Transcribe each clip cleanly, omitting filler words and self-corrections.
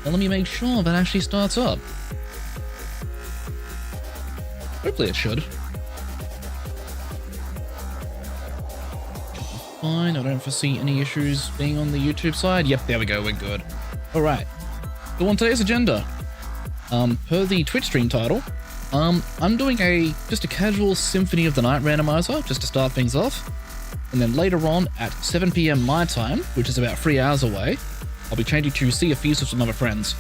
And let me make sure that actually starts up. Hopefully it should. Fine, I don't foresee any issues being on the YouTube side. Yep, there we go, we're good. Alright, so on today's agenda, per the Twitch stream title, I'm doing just a casual Symphony of the Night randomizer, just to start things off. And then later on, at 7 PM my time, which is about 3 hours away, I'll be changing to Sea of Thieves with some other friends.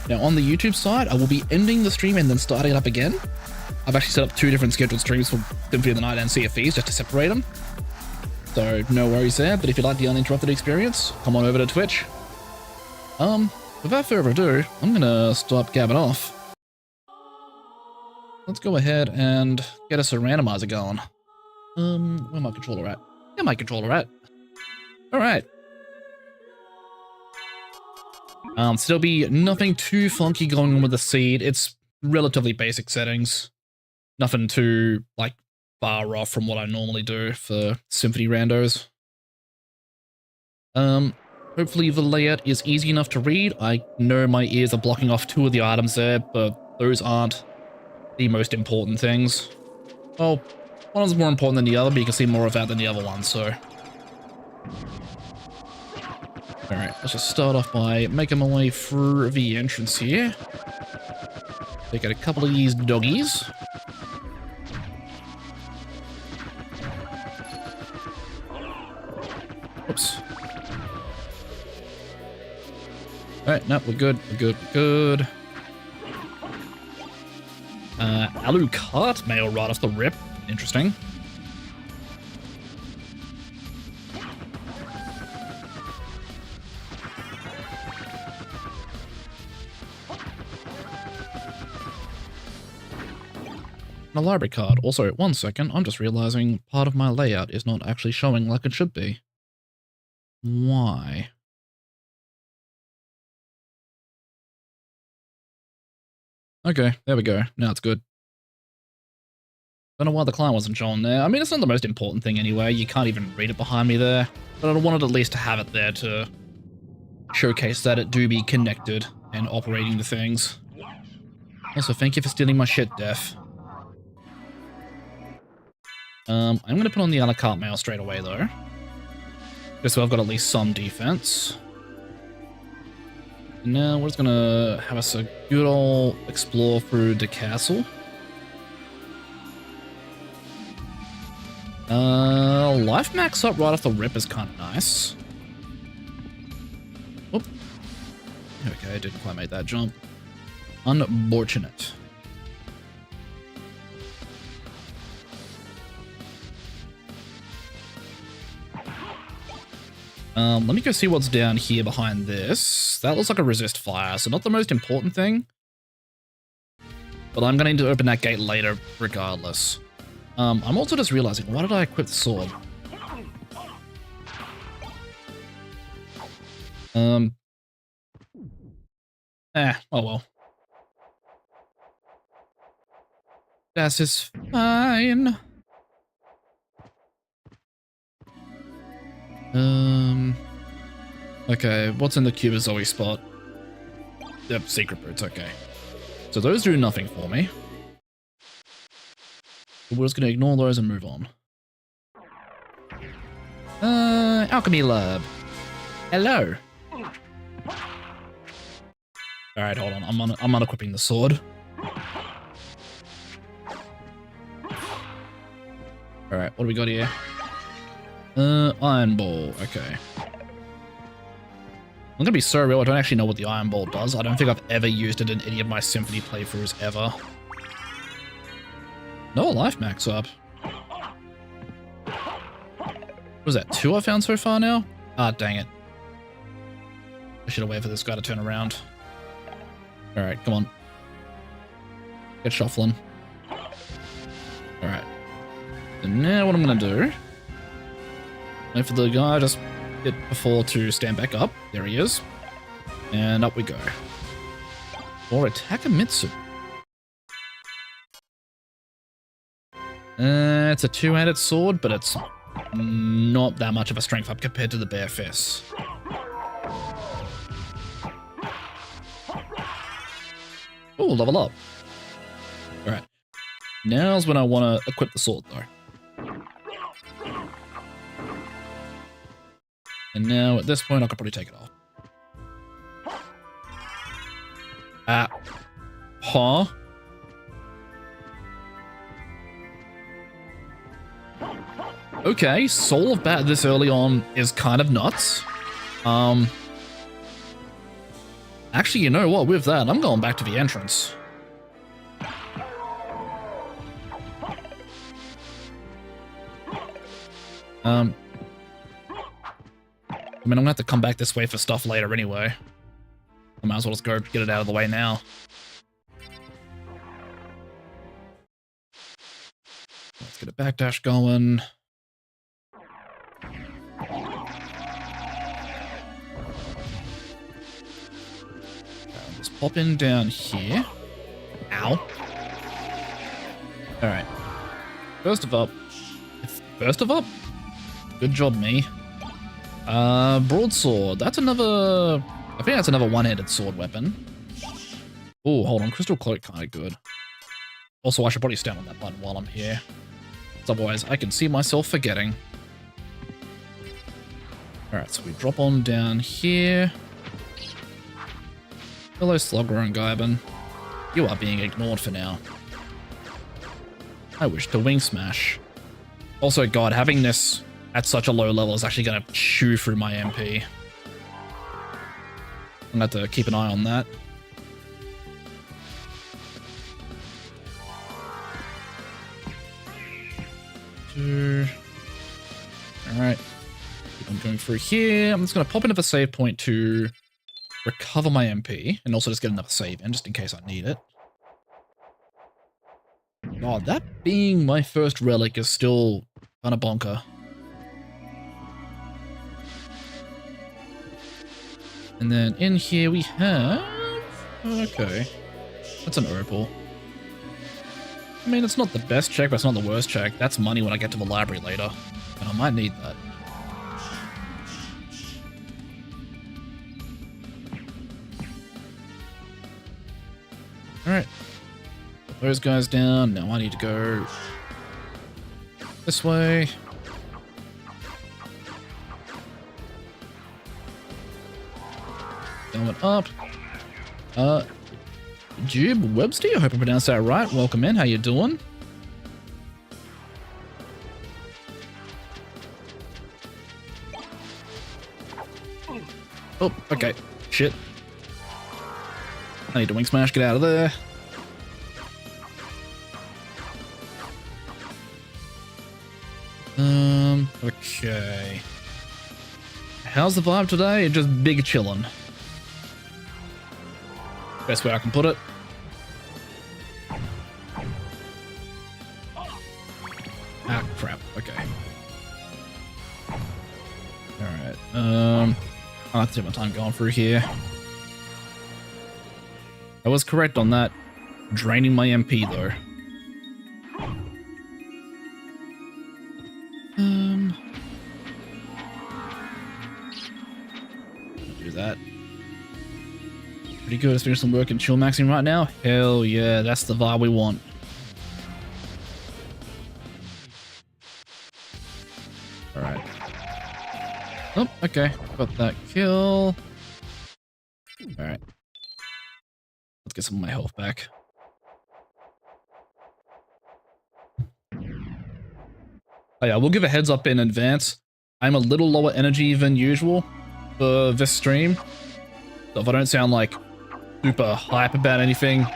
Now on the YouTube side, I will be ending the stream and then starting it up again. I've actually set up 2 different scheduled streams for Symphony of the Night and Sea of Thieves just to separate them. So no worries there, but if you like the uninterrupted experience, come on over to Twitch. Without further ado, I'm gonna stop gabbing off. Let's go ahead and get us a randomizer going. Where my controller at? Yeah, my controller at. Alright. Still be nothing too funky going on with the seed. It's relatively basic settings. Nothing too, like, far off from what I normally do for Symphony randos. Hopefully the layout is easy enough to read. I know my ears are blocking off 2 of the items there, but those aren't the most important things. Well, one is more important than the other, but you can see more of that than the other one, so. Alright, let's just start off by making my way through the entrance here. Take out a couple of these doggies. Oops. Alright, no, we're good, we're good, we're good. Alucard mail right off the rip. Interesting. A library card. Also, 1 second, I'm just realizing part of my layout is not actually showing like it should be. Why? Okay, there we go. Now it's good. Don't know why the client wasn't showing there. I mean, it's not the most important thing anyway. You can't even read it behind me there. But I wanted at least to have it there to showcase that it do be connected and operating the things. Also, thank you for stealing my shit, Def. I'm going to put on the a la carte mail straight away, though. Just so I've got at least some defense. And now we're just going to have us a good old explore through the castle. Life max up right off the rip is kind of nice. Oop. Okay, I didn't quite make that jump. Unfortunate. Let me go see what's down here behind this. That looks like a resist fire, so not the most important thing. But I'm going to need to open that gate later regardless. I'm also just realizing, why did I equip the sword? Oh well. That is fine. Okay, what's in the Cubazoe spot? Yep, secret boots, okay. So those do nothing for me. We're just gonna ignore those and move on. Alchemy lab. Hello. Alright, hold on. I'm unequipping the sword. Alright, what do we got here? Iron ball, okay. I'm gonna be so real, I don't actually know what the iron ball does. I don't think I've ever used it in any of my Symphony playthroughs ever. No life max up. What was that, 2 I found so far now? Ah, dang it. I should have waited for this guy to turn around. Alright, come on. Get shuffling. Alright. And now what I'm gonna do... wait for the guy just hit before to stand back up. There he is. And up we go. Or Takamitsu. It's a 2-handed sword, but it's not that much of a strength up compared to the bare fists. Oh, level up. All right. Now's when I want to equip the sword, though. And now, at this point, I could probably take it off. Huh? Okay, Soul of Bat this early on is kind of nuts. Actually, you know what? With that, I'm going back to the entrance. I mean, I'm gonna have to come back this way for stuff later anyway. I might as well just go get it out of the way now. Let's get a backdash going. Just pop in down here. Ow. Alright. First of up. Good job, me. Broadsword. That's another... I think that's another one-handed sword weapon. Oh, hold on. Crystal Cloak kind of good. Also, I should probably stand on that button while I'm here. Otherwise, I can see myself forgetting. Alright, so we drop on down here. Hello, Slugger and Gaibin. You are being ignored for now. I wish to wing smash. Also, God, having this at such a low level is actually going to chew through my MP. I'm going to have to keep an eye on that. Alright. I'm going through here. I'm just going to pop into the save point to recover my MP, and also just get another save in, just in case I need it. God, that being my first relic is still kind of bonker. And then in here we have... Okay. That's an opal. I mean, it's not the best check, but it's not the worst check. That's money when I get to the library later, and I might need that. Alright. Put those guys down. Now I need to go this way. Going up. Jube Webster, I hope I pronounced that right. Welcome in. How you doing? Oh, okay. Shit. I need to wing smash. Get out of there. Okay. How's the vibe today? Just big chillin'. Best way I can put it. Ah, crap. Okay. Alright. I'll have to take my time going through here. I was correct on that. Draining my MP, though. Do that. Pretty good. Let's finish some work and chill maxing right now. Hell yeah, that's the vibe we want. Alright. Oh, okay. Got that kill. Alright. Let's get some of my health back. Oh yeah, we'll give a heads up in advance. I'm a little lower energy than usual for this stream. So if I don't sound like super hype about anything,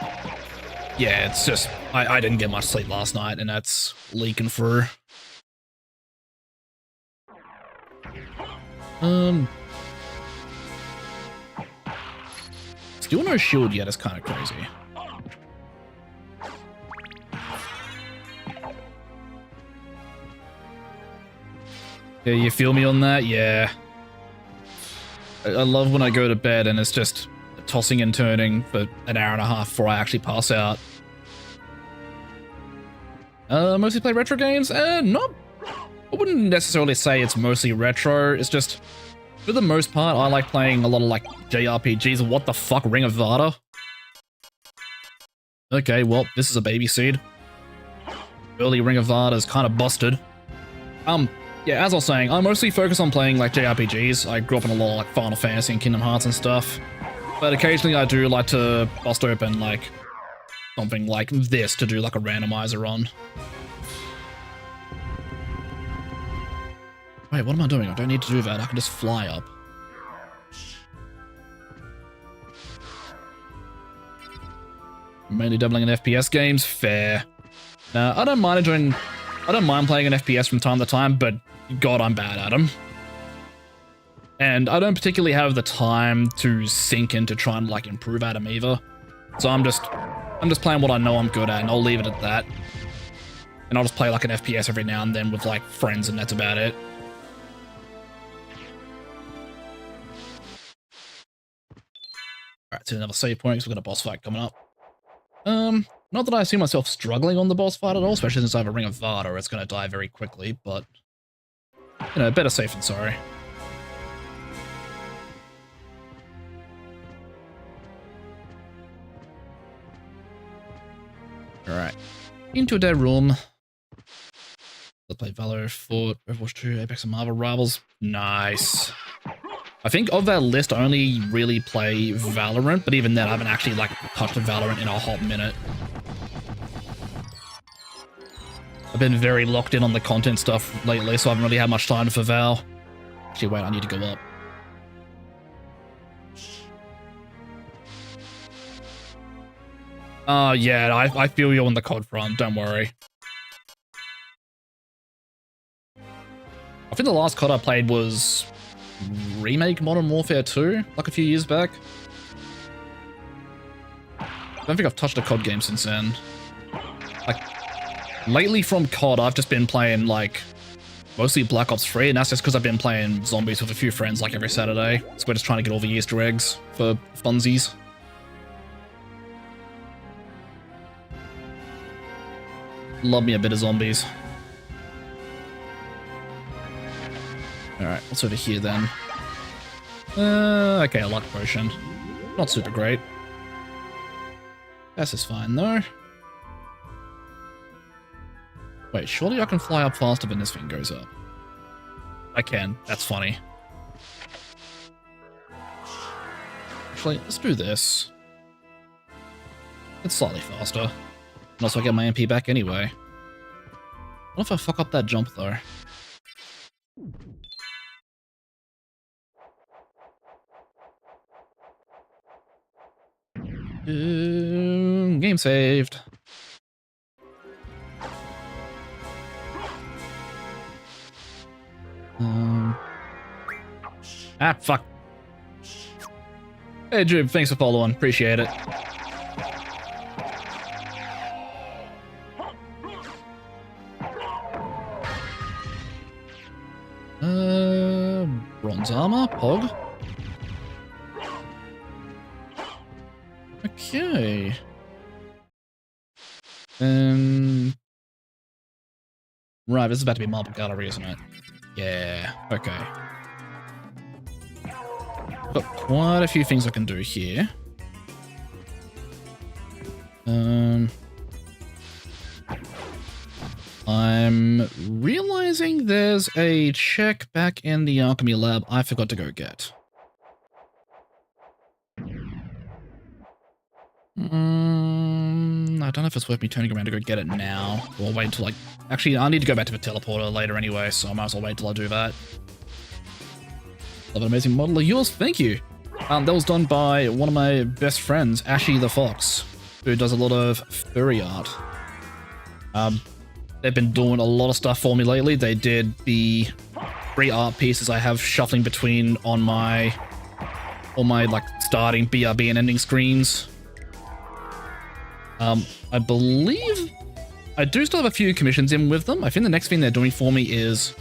yeah, it's just, I didn't get much sleep last night and that's leaking through. Still no shield yet is kind of crazy. Yeah, you feel me on that? Yeah. I love when I go to bed and it's just tossing and turning for an hour and a half before I actually pass out. Mostly play retro games? Not... I wouldn't necessarily say it's mostly retro. It's just, for the most part, I like playing a lot of like JRPGs. What the fuck, Ring of Vada? Okay, well, this is a baby seed. Early Ring of Vard is kind of busted. Yeah, as I was saying, I mostly focus on playing like JRPGs. I grew up in a lot of like Final Fantasy and Kingdom Hearts and stuff. But occasionally I do like to bust open like something like this to do like a randomizer on. Wait, what am I doing? I don't need to do that. I can just fly up. Mainly dabbling in FPS games? Fair. Now, I don't mind playing an FPS from time to time, but God, I'm bad at them. And I don't particularly have the time to sink in to try and like improve at them either. So I'm just playing what I know I'm good at, and I'll leave it at that. And I'll just play like an FPS every now and then with like friends, and that's about it. Alright, so another save point because we've got a boss fight coming up. Not that I see myself struggling on the boss fight at all, especially since I have a Ring of Vard, or it's going to die very quickly, but, you know, better safe than sorry. Alright. Into a dead room. Let's play Valor, Fort, Overwatch 2, Apex and Marvel Rivals. Nice. I think of that list, I only really play Valorant, but even then, I haven't actually, like, touched Valorant in a hot minute. I've been very locked in on the content stuff lately, so I haven't really had much time for Val. Actually, wait, I need to go up. Yeah, I feel you on the COD front, don't worry. I think the last COD I played was Remake Modern Warfare 2, like a few years back. I don't think I've touched a COD game since then. Like, lately from COD, I've just been playing, like, mostly Black Ops 3, and that's just because I've been playing zombies with a few friends, like, every Saturday. So we're just trying to get all the Easter eggs for funsies. Love me a bit of zombies. Alright, what's over here then? Okay, a luck potion. Not super great. This is fine though. Wait, surely I can fly up faster than this thing goes up. I can, that's funny. Actually, let's do this. It's slightly faster. And also I get my MP back anyway. What if I fuck up that jump though? Game saved. Fuck. Hey, Drew, thanks for following. Appreciate it. Bronze armor, Pog. Okay. Right, this is about to be Marble Gallery, isn't it? Yeah, okay. Got quite a few things I can do here. I'm realizing there's a check back in the alchemy lab I forgot to go get. I don't know if it's worth me turning around to go get it now, or wait until like... Actually, I need to go back to the teleporter later anyway, so I might as well wait till I do that. Love an amazing model of yours, thank you! That was done by one of my best friends, Ashy the Fox, who does a lot of furry art. They've been doing a lot of stuff for me lately. They did the 3 art pieces I have shuffling between on my like starting, BRB, and ending screens. I believe I do still have a few commissions in with them. I think the next thing they're doing for me is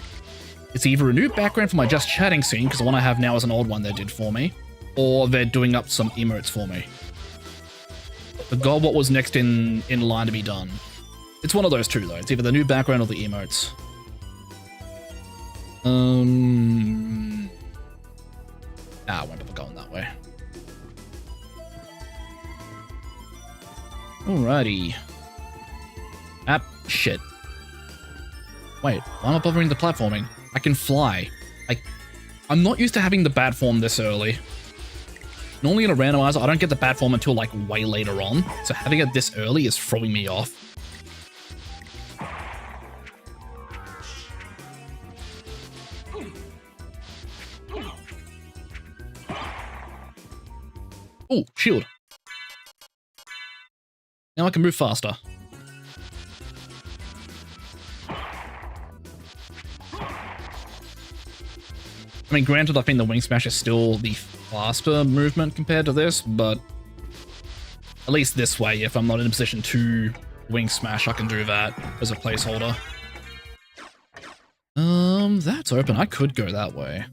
it's either a new background for my just chatting scene, because the one I have now is an old one they did for me, or they're doing up some emotes for me. I forgot what was next in line to be done. It's one of those two though. It's either the new background or the emotes. I won't bother going that way. Alrighty. Shit. Wait, why am I bothering the platforming? I can fly. I'm not used to having the bat form this early. Normally in a randomizer, I don't get the bat form until like way later on, so having it this early is throwing me off. Oh, shield. Now I can move faster. I mean, granted, I think the wing smash is still the faster movement compared to this, but at least this way, if I'm not in a position to wing smash, I can do that as a placeholder. That's open. I could go that way.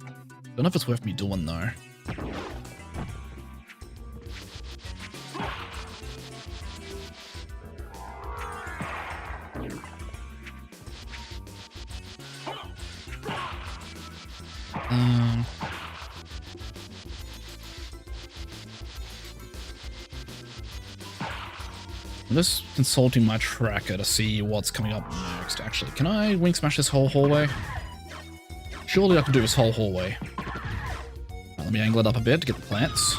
Don't know if it's worth me doing though. I'm just consulting my tracker to see what's coming up next, actually. Can I wing smash this whole hallway? Surely I can do this whole hallway. Right, let me angle it up a bit to get the plants.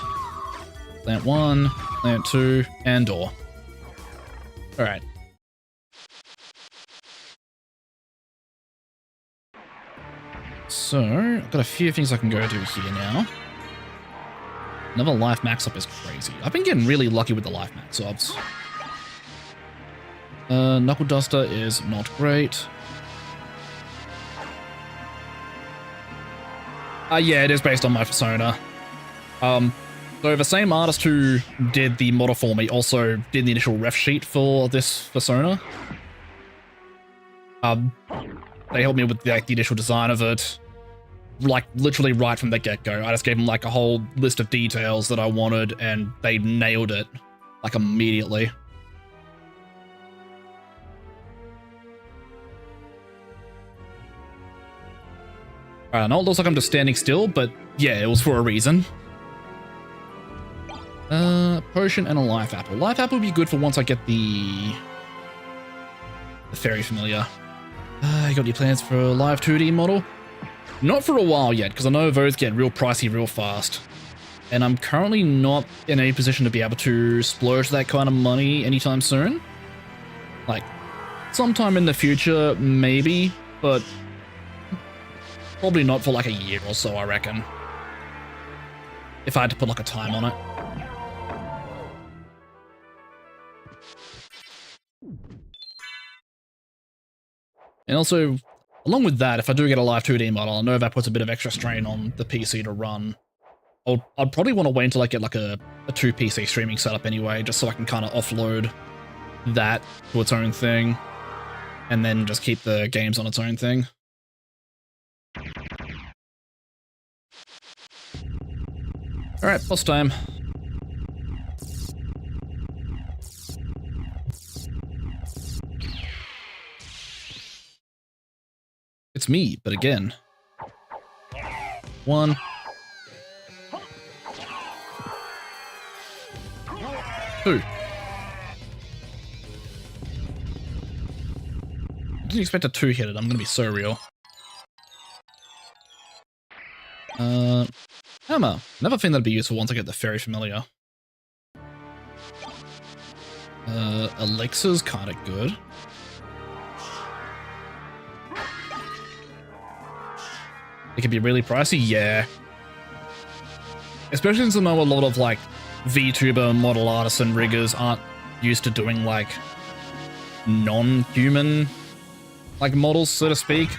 Plant 1, plant 2, and door. Alright. So, I've got a few things I can go do here now. Another life max up is crazy. I've been getting really lucky with the life max ups. Knuckle Duster is not great. Yeah, it is based on my persona. So the same artist who did the model for me also did the initial ref sheet for this persona. They helped me with the initial design of it, like literally right from the get-go. I just gave them like a whole list of details that I wanted, and they nailed it like immediately. I know it looks like I'm just standing still, but yeah, it was for a reason. Potion and a life apple. Life apple would be good for once I get the fairy familiar. You got any plans for a live 2D model? Not for a while yet, because I know those get real pricey real fast. And I'm currently not in a position to be able to splurge that kind of money anytime soon. Like, sometime in the future, maybe, but probably not for like a year or so, I reckon. If I had to put like a time on it. And also, along with that, if I do get a live 2D model, I know that puts a bit of extra strain on the PC to run. I'd probably want to wait until I get like a 2 PC streaming setup anyway, just so I can kind of offload that to its own thing, and then just keep the games on its own thing. Alright, boss time. It's me, but again. 1. 2. Didn't expect a 2-hit it, I'm gonna be so real. Hammer. Another thing that'd be useful once I get the fairy familiar. Elixir's kinda good. It could be really pricey, yeah. Especially since I know a lot of like VTuber model artists and riggers aren't used to doing like non-human like models, so to speak.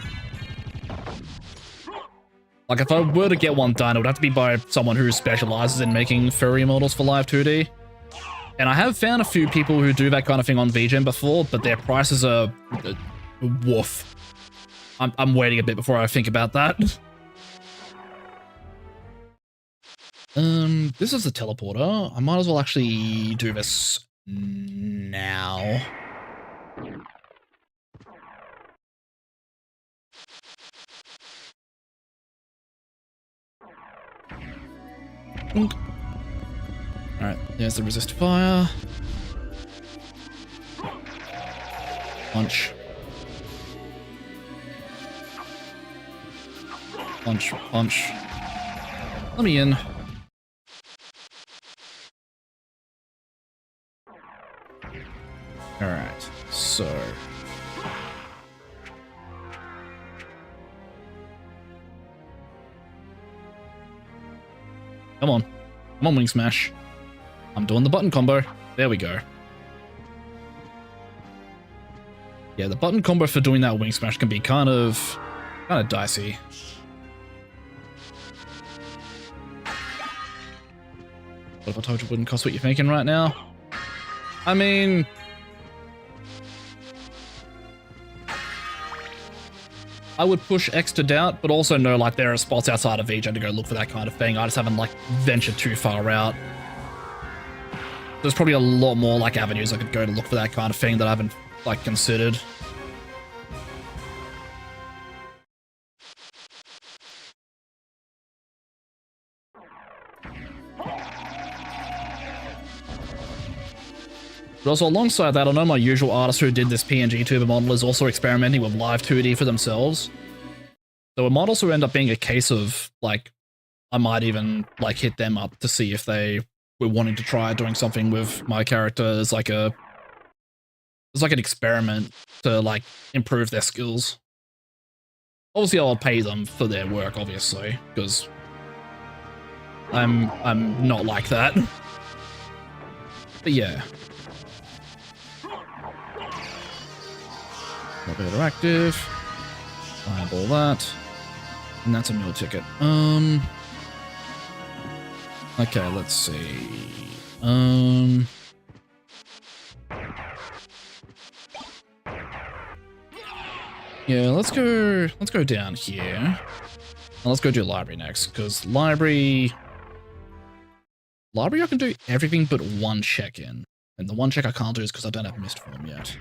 Like if I were to get one done, it would have to be by someone who specializes in making furry models for live 2D. And I have found a few people who do that kind of thing on VGen before, but their prices are woof. I'm waiting a bit before I think about that. This is the teleporter. I might as well actually do this now. Alright, there's the resist fire. Punch. Punch, punch. Let me in. Alright, so... Come on. Come on, Wing Smash. I'm doing the button combo. There we go. Yeah, the button combo for doing that Wing Smash can be kind of dicey. What if I told you it wouldn't cost what you're thinking right now? I mean... I would push X to doubt, but also know like there are spots outside of VJ to go look for that kind of thing. I just haven't like ventured too far out. There's probably a lot more like avenues I could go to look for that kind of thing that I haven't like considered. But also alongside that, I know my usual artist who did this PNG tuber model is also experimenting with live 2D for themselves. So it might also end up being a case of, like, I might even, like, hit them up to see if they were wanting to try doing something with my character as, like, an experiment to, like, improve their skills. Obviously, I'll pay them for their work, obviously, because I'm not like that. But yeah. Elevator active. Fireball that. And that's a meal ticket. Okay, let's see. Yeah, let's go down here. Now let's go do library next, because library I can do everything but one check-in. And the one check I can't do is because I don't have mist form yet.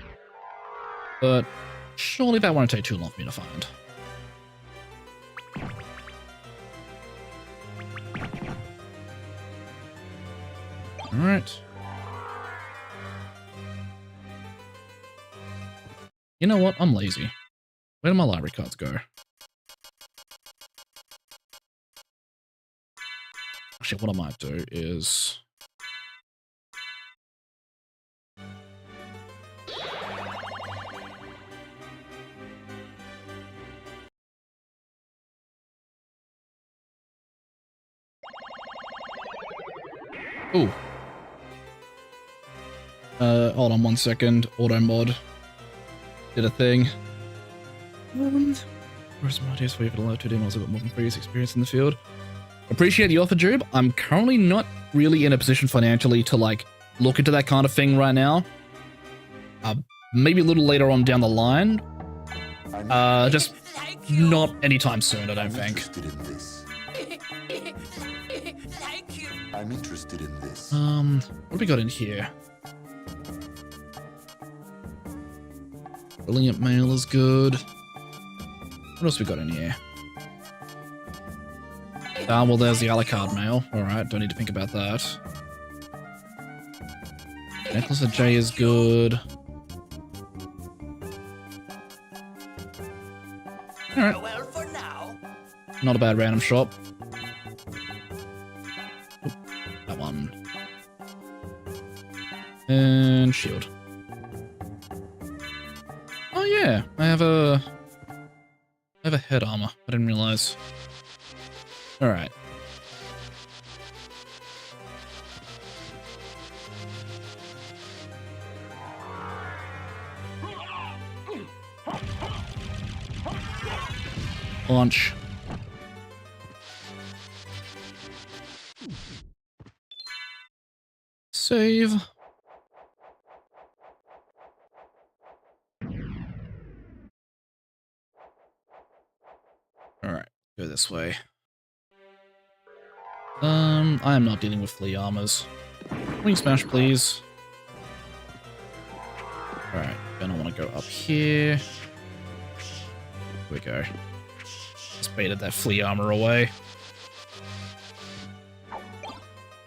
But surely that won't take too long for me to find. Alright. You know what? I'm lazy. Where do my library cards go? Actually, what I might do is... Ooh. Hold on 1 second. Auto mod. Did a thing. Where's my ideas for you for the live 2D models? I've got more than 3 years experience in the field. Appreciate the offer, Jube. I'm currently not really in a position financially to like look into that kind of thing right now. Maybe a little later on down the line. Just not anytime soon, I don't think. I'm interested in this. What have we got in here? Brilliant mail is good. What else we got in here? Well, there's the a la carte mail. Alright, don't need to think about that. Necklace of J is good. Alright. Not a bad random shop. Oop, that one. And shield. Oh yeah, I have a head armor. I didn't realize. Alright. Launch. Save. Alright, go this way. I am not dealing with flea armors. Wing smash, please. Alright, then I want to go up here. Here we go. Just baited that flea armor away.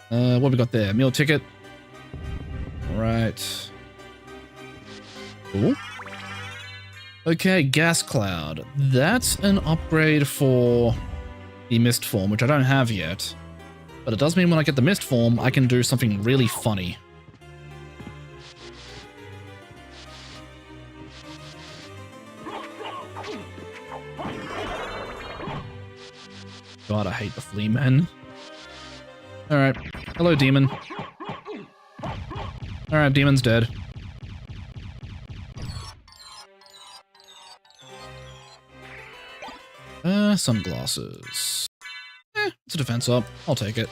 What we got there? Meal ticket. Alright. Cool. Okay, gas cloud. That's an upgrade for the mist form, which I don't have yet. But it does mean when I get the mist form, I can do something really funny. God, I hate the flea men. Alright. Hello, demon. Alright, demon's dead. Sunglasses. It's a defense up. I'll take it.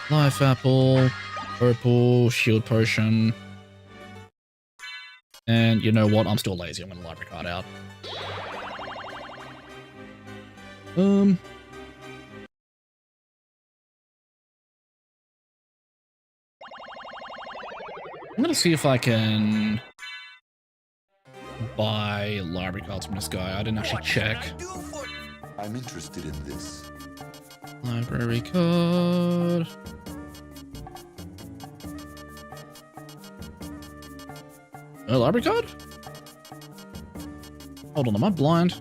Life apple, purple, shield potion. And you know what? I'm still lazy. I'm gonna library card out. I'm gonna see if I can buy library cards from this guy. I didn't actually check. I'm interested in this. Library card. A library card? Hold on, am I blind?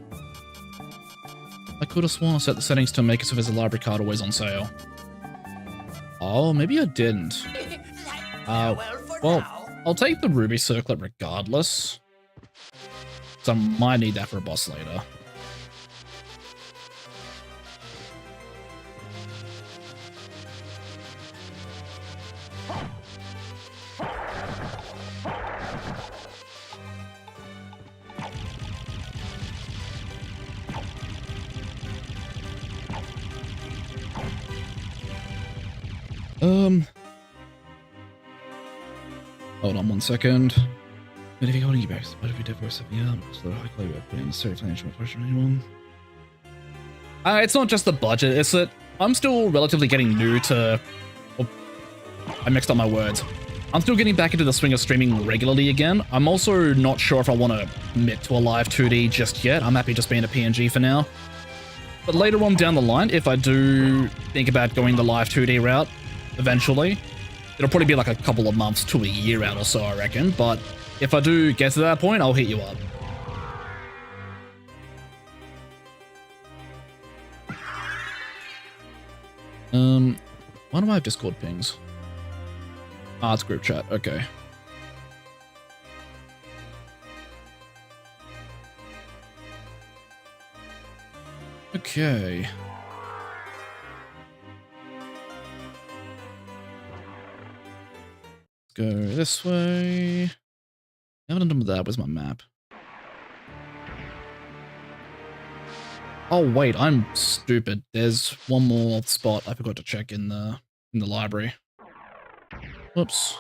I could have sworn I set the settings to make it so there's a library card always on sale. Oh, maybe I didn't. Well, I'll take the ruby circlet regardless. So I might need that for a boss later. Hold on 1 second. But if you're holding you back, what if you did for stepping out? So high quality by putting necessary financial pressure on anyone. It's not just the budget, it's that I'm still relatively getting new to... Oh, I mixed up my words. I'm still getting back into the swing of streaming regularly again. I'm also not sure if I want to commit to a live 2D just yet. I'm happy just being a PNG for now. But later on down the line, if I do think about going the live 2D route, eventually, it'll probably be like a couple of months to a year out or so, I reckon. But if I do get to that point, I'll hit you up. Why do I have Discord pings? Ah, it's group chat. Okay. Okay. Go this way. I haven't done with that. Where's my map? Oh wait, I'm stupid. There's one more spot I forgot to check in the library. Whoops.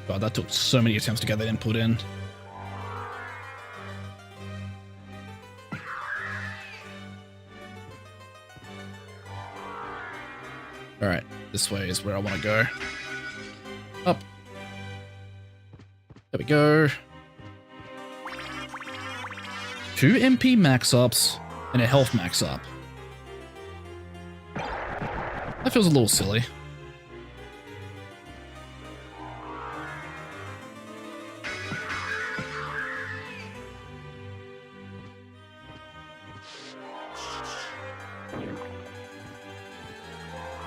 God, that took so many attempts to get that input in. Alright, this way is where I want to go. Up. There we go. 2 MP max ups and a health max up. That feels a little silly.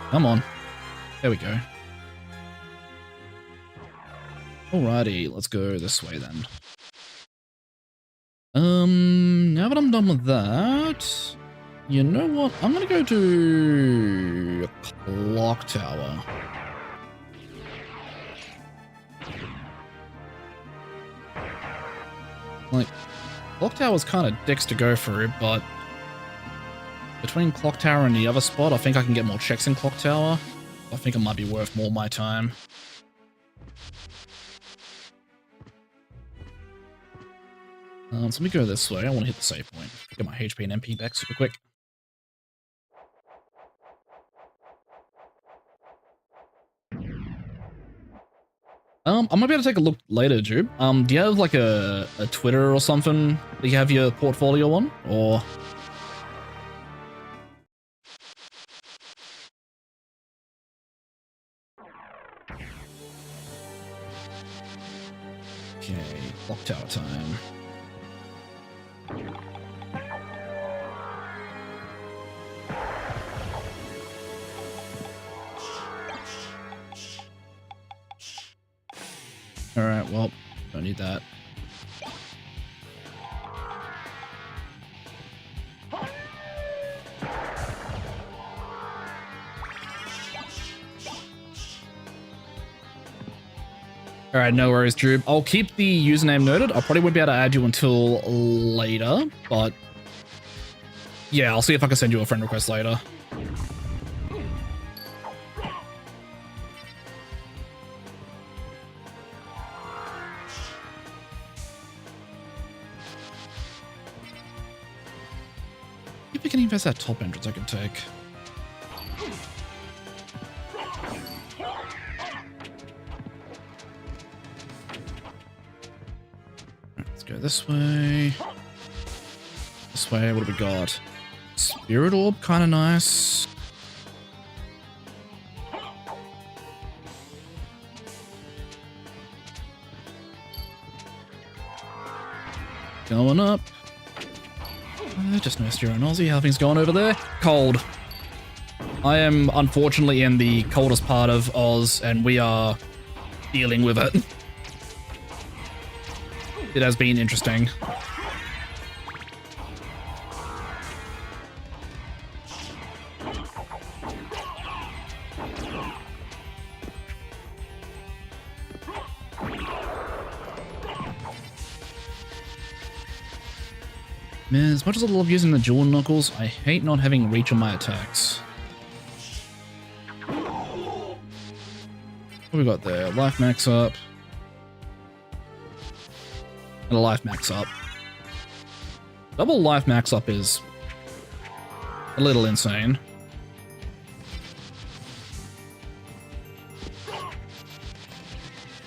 Come on. There we go. Alrighty, let's go this way then. Now that I'm done with that, you know what? I'm gonna go to a clock tower. Like, clock tower's kind of dicks to go through, but between clock tower and the other spot, I think I can get more checks in clock tower. I think it might be worth more of my time. So let me go this way. I want to hit the save point. Get my HP and MP back super quick. I might be able to take a look later, Jube. Do you have like a Twitter or something that you have your portfolio on, or? Okay, clock tower time. All right, well, don't need that. All right, no worries, Drew. I'll keep the username noted. I probably won't be able to add you until later, but yeah, I'll see if I can send you a friend request later. If we can invest that top entrance, I can take. Let's go this way. This way, what have we got? Spirit Orb, kind of nice. Going up. Just missed your own Aussie. How things going over there? Cold. I am unfortunately in the coldest part of Oz, and we are dealing with it. It has been interesting. Man, as much as I love using the dual knuckles, I hate not having reach on my attacks. What we got there? Life max up. And a life max up. Double life max up is a little insane.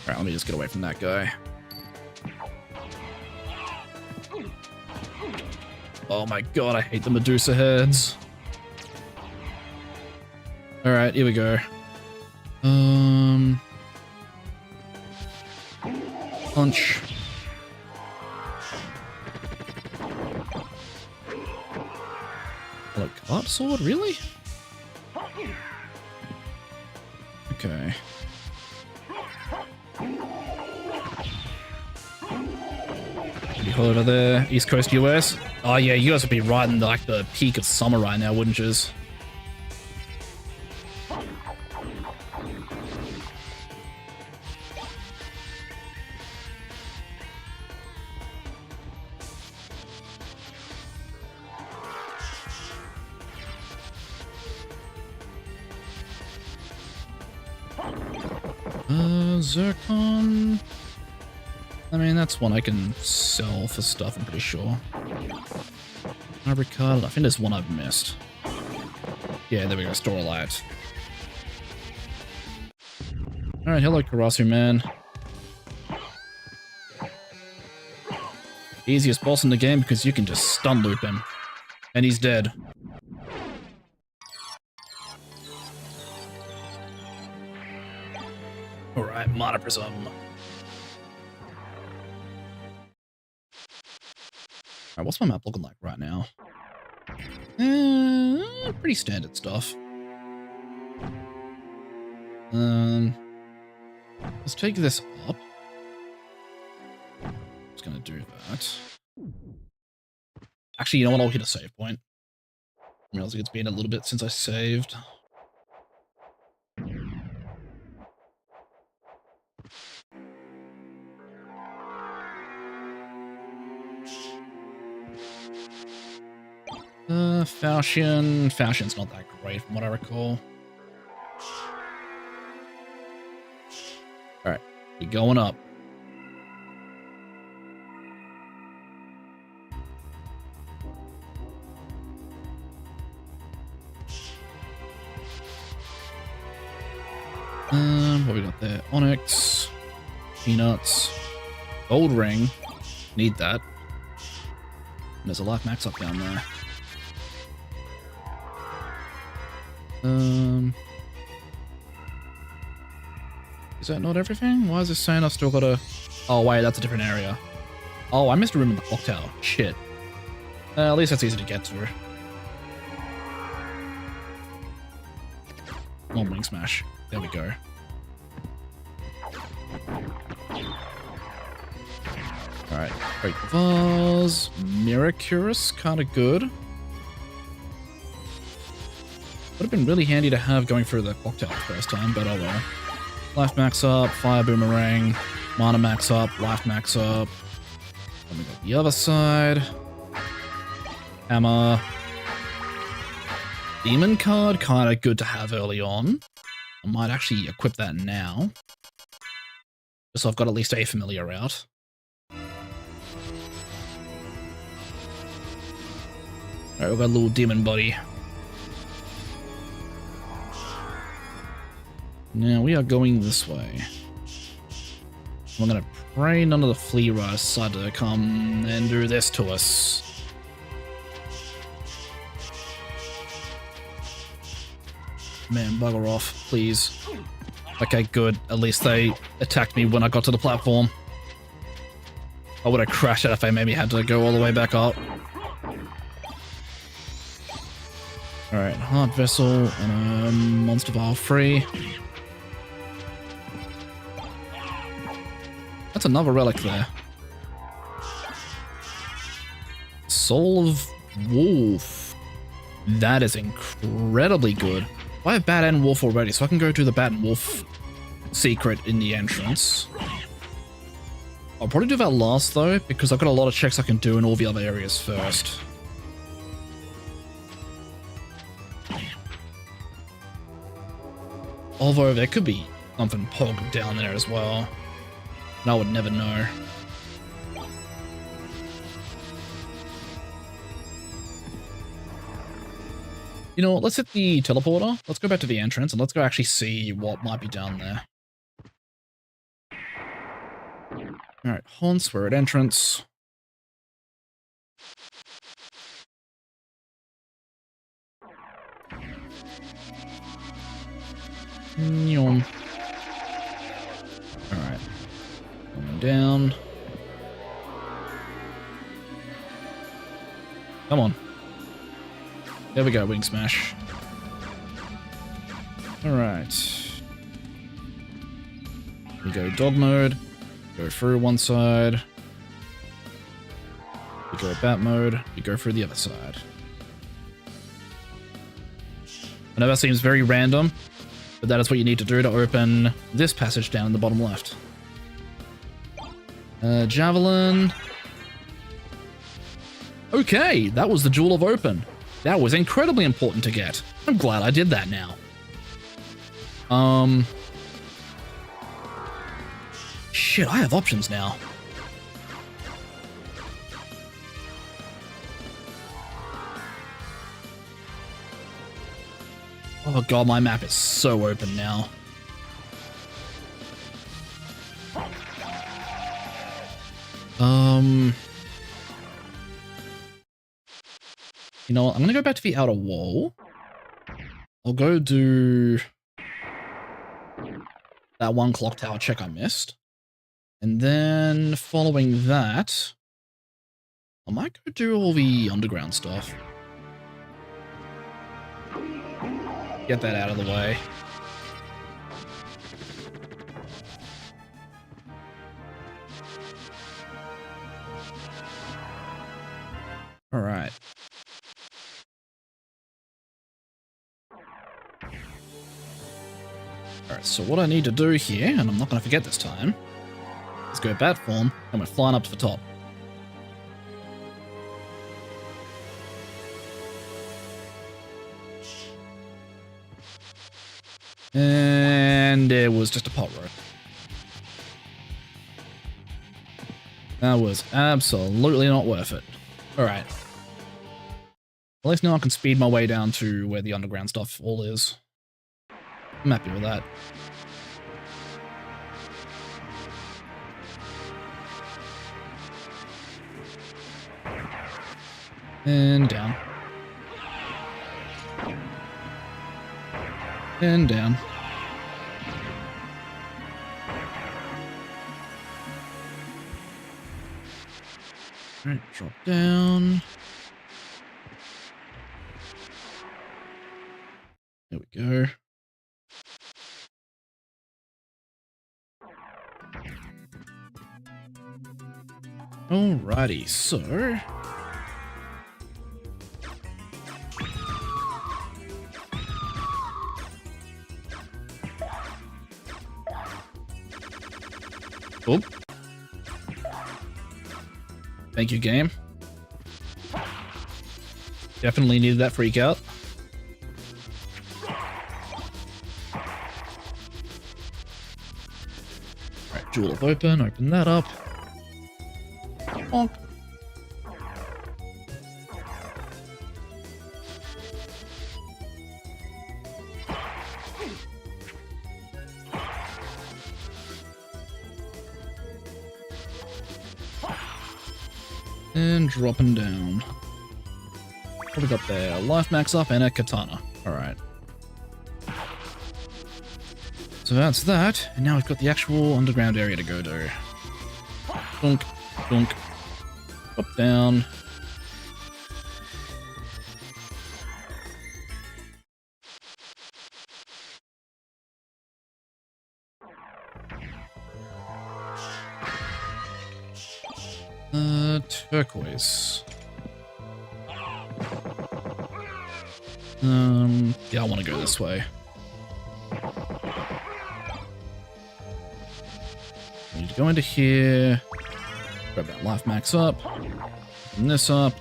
Alright, let me just get away from that guy. Oh my god, I hate the Medusa heads. Alright, here we go. Punch. Hello, Carp Sword? Really? Okay. Pretty hot over there. East Coast US. Oh yeah, you guys would be right in like the peak of summer right now, wouldn't you? Zircon. I mean, that's one I can sell for stuff, I'm pretty sure. Hybrid card. I think there's one I've missed. Yeah, there we go. Store a light. Alright, hello, Karasu man. Easiest boss in the game because you can just stun loop him. And he's dead. Alright, Mana Prism. Alright, what's my map looking like right now? Pretty standard stuff. Let's take this up. Just gonna do that. Actually, you know what? I'll hit a save point. I realize it's been a little bit since I saved. Falchion. Falchion's not that great from what I recall. Alright, you're going up. What we got there? Onyx. Peanuts. Gold ring. Need that. And there's a life max up down there. Is that not everything? Why is this saying I've still got a... Oh, wait, that's a different area. Oh, I missed a room in the clock tower. Shit. At least that's easy to get to. Long wing smash. There we go. Alright, break the vase. Miracurus, kinda good. Would have been really handy to have going through the clock tower the first time, but oh well. Life max up, fire boomerang, mana max up, life max up. Then we got the other side. Hammer. Demon card, kinda good to have early on. I might actually equip that now. Just so I've got at least a familiar out. Alright, we've got a little demon body. Now we are going this way. I'm gonna pray none of the flea riders decide to come and do this to us. Man, bugger off, please. Okay, good. At least they attacked me when I got to the platform. I would have crashed it if they maybe had to go all the way back up. Alright, heart vessel and a monster vial free. That's another relic there. Soul of Wolf. That is incredibly good. I have Bat and Wolf already, so I can go to the Bat and Wolf secret in the entrance. I'll probably do that last though, because I've got a lot of checks I can do in all the other areas first. Although there could be something pog down there as well. And I would never know. You know what, let's hit the teleporter. Let's go back to the entrance and let's go actually see what might be down there. Alright, haunts, we're at entrance. Alright. Coming down. Come on. There we go, wing smash. Alright. We go dog mode. Go through one side. We go bat mode. We go through the other side. I know that seems very random, but that is what you need to do to open this passage down in the bottom left. Javelin. Okay, that was the Jewel of Open. That was incredibly important to get. I'm glad I did that now. Shit, I have options now. Oh god, my map is so open now. You know what? I'm gonna go back to the outer wall. I'll go do that one clock tower check I missed. And then following that, I might go do all the underground stuff. Get that out of the way. All right. Alright, so what I need to do here, and I'm not going to forget this time, is go bat form, and we're flying up to the top. And it was just a pot rope. That was absolutely not worth it. Alright. At least now I can speed my way down to where the underground stuff all is. I'm happy with that. And down. And down. Alright, drop down. There we go. Alrighty, so... Oh. Thank you, game. Definitely needed that freak out. Alright, jewel of open that up. Bonk. And dropping down. What we got there? Life max up and a katana. Alright. So that's that. And now we've got the actual underground area to go to. Dunk, dunk. Up, down. Turquoise. Yeah, I want to go this way. I need to go into here, grab that life max up, open this up,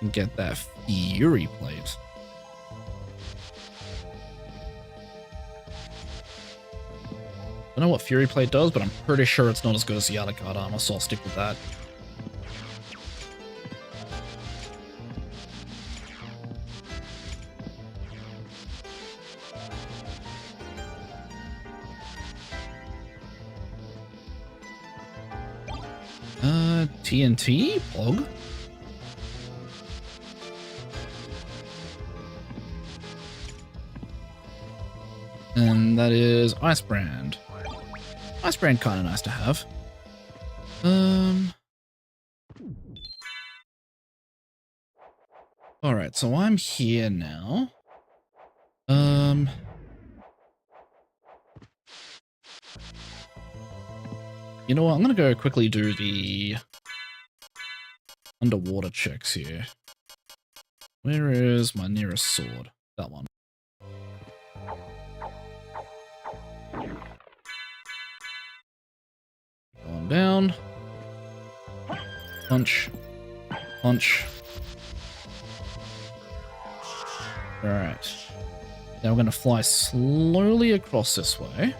and get that Fury plate. I don't know what Fury plate does, but I'm pretty sure it's not as good as the other card armor, so I'll stick with that. TNT? Plug? And that is Ice Brand. Ice Brand kinda nice to have. Alright, so I'm here now. You know what, I'm gonna go quickly do the underwater checks here. Where is my nearest sword? That one. Going down. Punch. Punch. Alright. Now we're going to fly slowly across this way.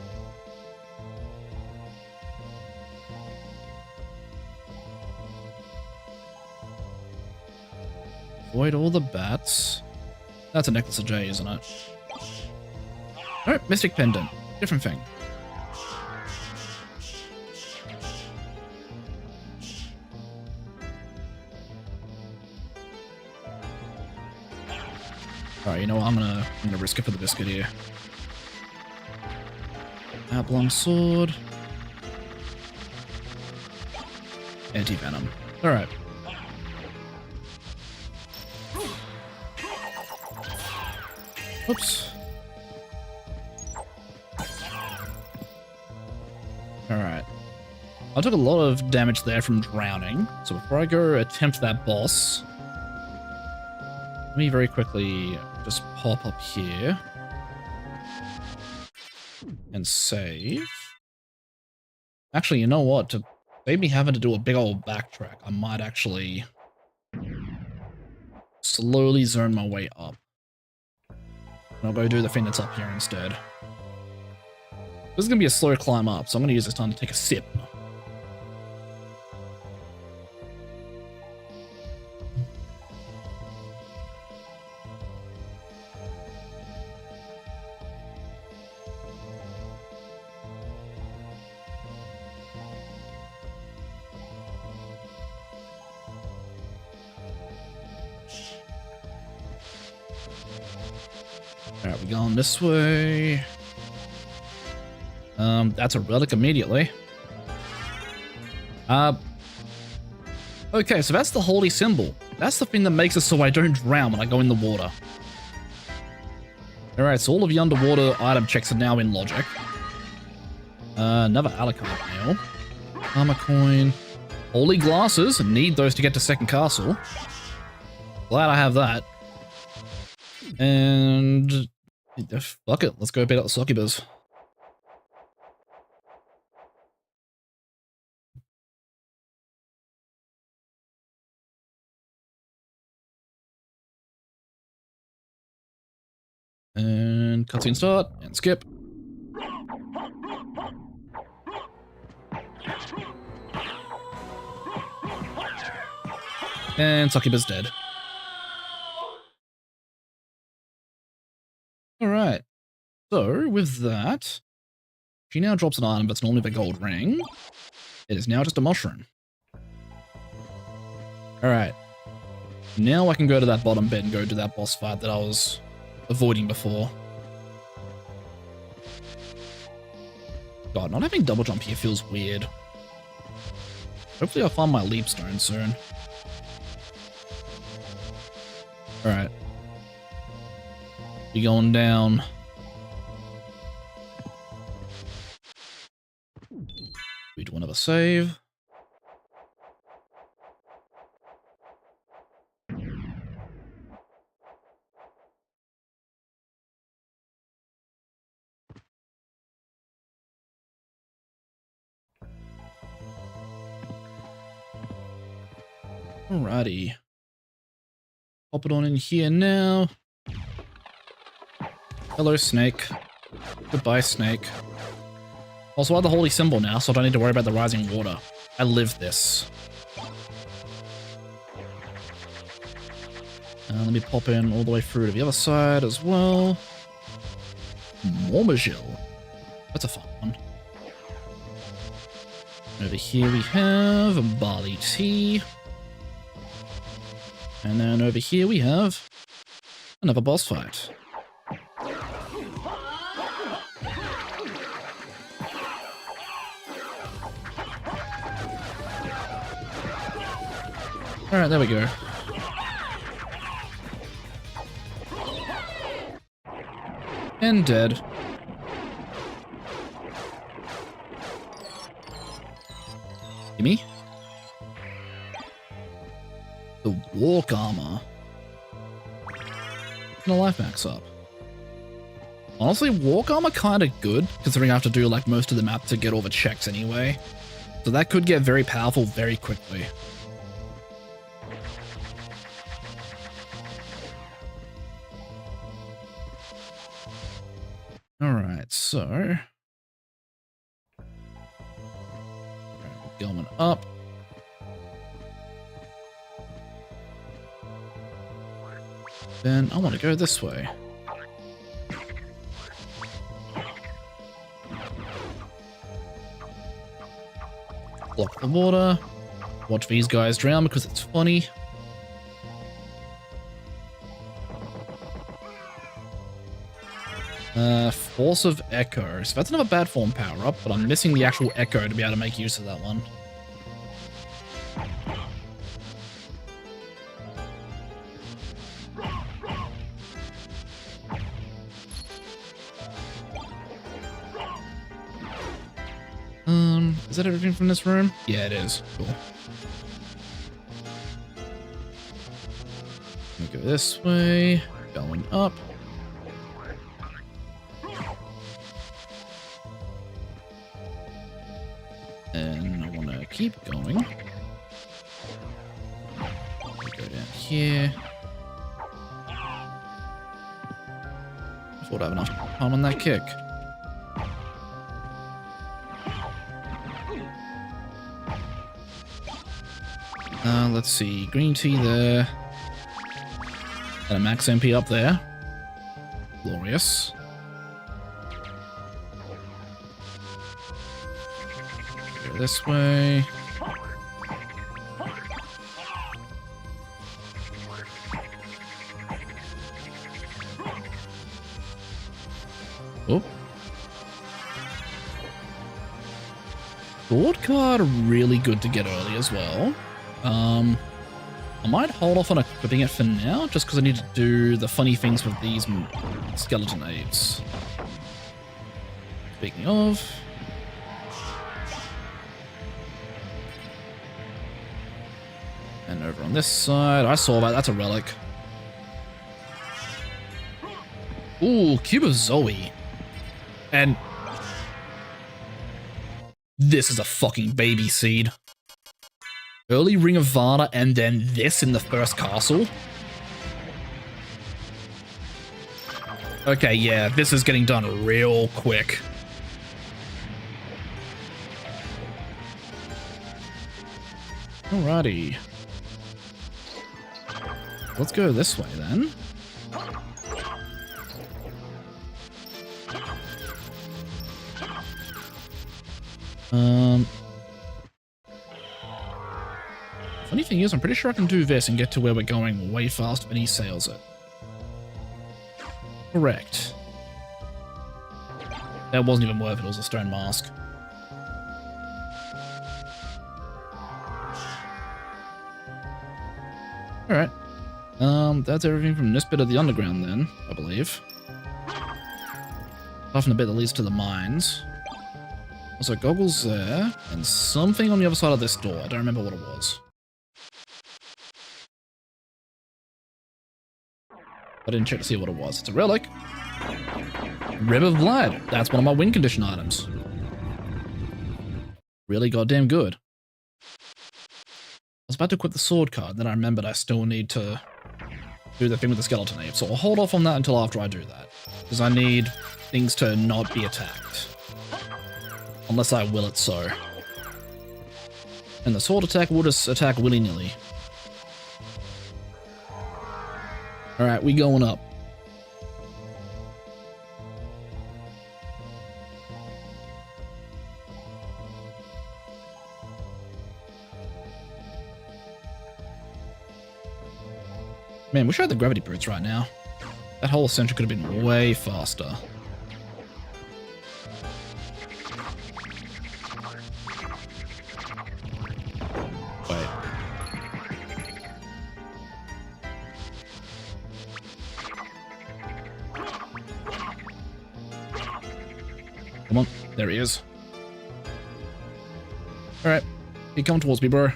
Avoid all the bats. That's a necklace of J, isn't it? Oh, Mystic Pendant. Different thing. Alright, you know what? I'm gonna risk it for the biscuit here. Oblong sword. Anti-venom. Alright. Oops. Alright. I took a lot of damage there from drowning, so before I go attempt that boss, let me very quickly just pop up here and save. Actually, you know what? To save me having to do a big old backtrack, I might actually slowly zone my way up. And I'll go do the thing that's up here instead. This is going to be a slow climb up, so I'm going to use this time to take a sip. Alright, we're going this way. That's a relic immediately. Okay, so that's the holy symbol. That's the thing that makes it so I don't drown when I go in the water. Alright, so all of the underwater item checks are now in logic. Another Alucard nail. Armor coin. Holy glasses. Need those to get to second castle. Glad I have that. And fuck it, let's go beat up the succubus. And cutscene start and skip. And succubus dead. Alright. So, with that, she now drops an item that's normally the gold ring. It is now just a mushroom. Alright. Now I can go to that bottom bit and go to that boss fight that I was avoiding before. God, not having double jump here feels weird. Hopefully I'll find my leap stone soon. Alright. Be going down. We do another save. Alrighty. Pop it on in here now. Hello, snake. Goodbye, snake. Also, I have the holy symbol now, so I don't need to worry about the rising water. I live this. Let me pop in all the way through to the other side as well. Mormagil. That's a fun one. Over here we have a barley tea. And then over here we have another boss fight. Alright, there we go. And dead. Gimme. The walk armor. And the life max up. Honestly, walk armor kind of good, considering I have to do like most of the map to get all the checks anyway. So that could get very powerful very quickly. Alright, so... Going up. Then I want to go this way. Block the water. Watch these guys drown because it's funny. Force of Echo. So that's another bad form power up, but I'm missing the actual Echo to be able to make use of that one. Is that everything from this room? Yeah, it is. Cool. We go this way. Going up. And I want to keep going. Go down here. I thought I have enough time on that kick. Let's see, green tea there. And a max MP up there. Glorious. Go this way. sword card really good to get early as well. I might hold off on equipping it for now, just because I need to do the funny things with these skeleton apes. Speaking of... And over on this side, I saw that, that's a relic. Ooh, Cube of Zoe. And... this is a fucking baby seed. Early Ring of Vada and then this in the first castle? Okay, yeah, this is getting done real quick. Alrighty. Let's go this way then. Funny thing is, I'm pretty sure I can do this and get to where we're going way faster than he sails it. Correct. That wasn't even worth it, it was a stone mask. Alright. That's everything from this bit of the underground then, I believe. Apart from the bit that leads to the mines. Also, goggles there, and something on the other side of this door. I don't remember what it was. I didn't check to see what it was. It's a relic. Rib of Blood. That's one of my win condition items. Really goddamn good. I was about to equip the sword card, then I remembered I still need to do the thing with the skeleton ape, so I'll hold off on that until after I do that. Because I need things to not be attacked. Unless I will it so. And the sword attack will just attack willy-nilly. Alright, we going up. Man, wish I had the gravity boots right now. That whole ascension could have been way faster. Wait. Come on, there he is. Alright, he coming towards me, bro.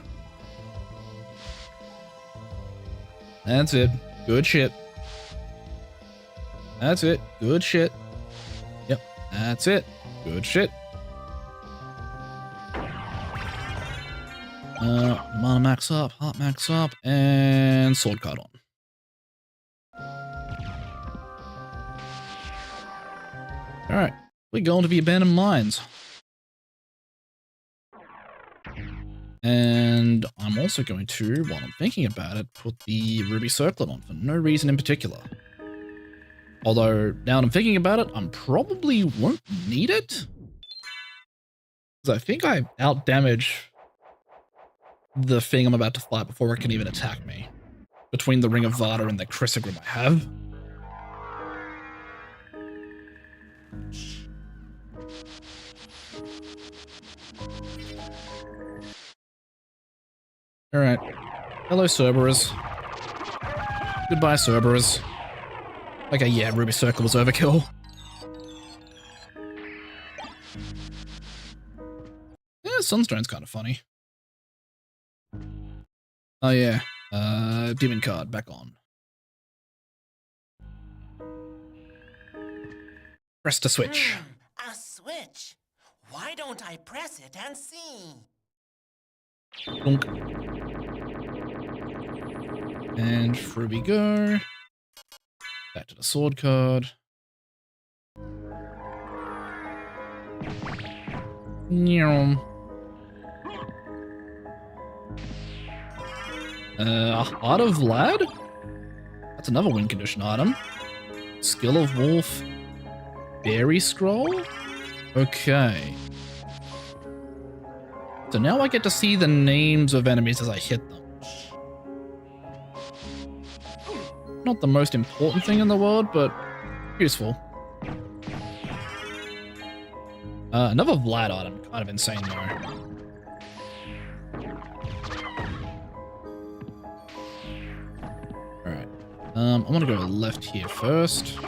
That's it. Good shit. That's it. Good shit. Yep, that's it. Good shit. Mana max up, heart max up, and sword card on. Alright, we're going to the abandoned mines. And I'm also going to, while I'm thinking about it, put the ruby circlet on for no reason in particular. Although, now that I'm thinking about it, I probably won't need it. Because I think I outdamage the thing I'm about to fight before it can even attack me. Between the Ring of Vada and the Chrysogrim I have. Alright. Hello, Cerberus. Goodbye, Cerberus. Okay, yeah, Ruby Circle was overkill. Yeah, Sunstone's kind of funny. Oh yeah, demon card, back on. Press to switch. A switch? Why don't I press it and see? Dunk. And through we go. Back to the sword card. Heart of Lad? That's another win condition item. Skill of Wolf. Berry Scroll? Okay. So now I get to see the names of enemies as I hit them. Not the most important thing in the world, but useful. Another Vlad item, kind of insane though. Alright. I want to go left here first.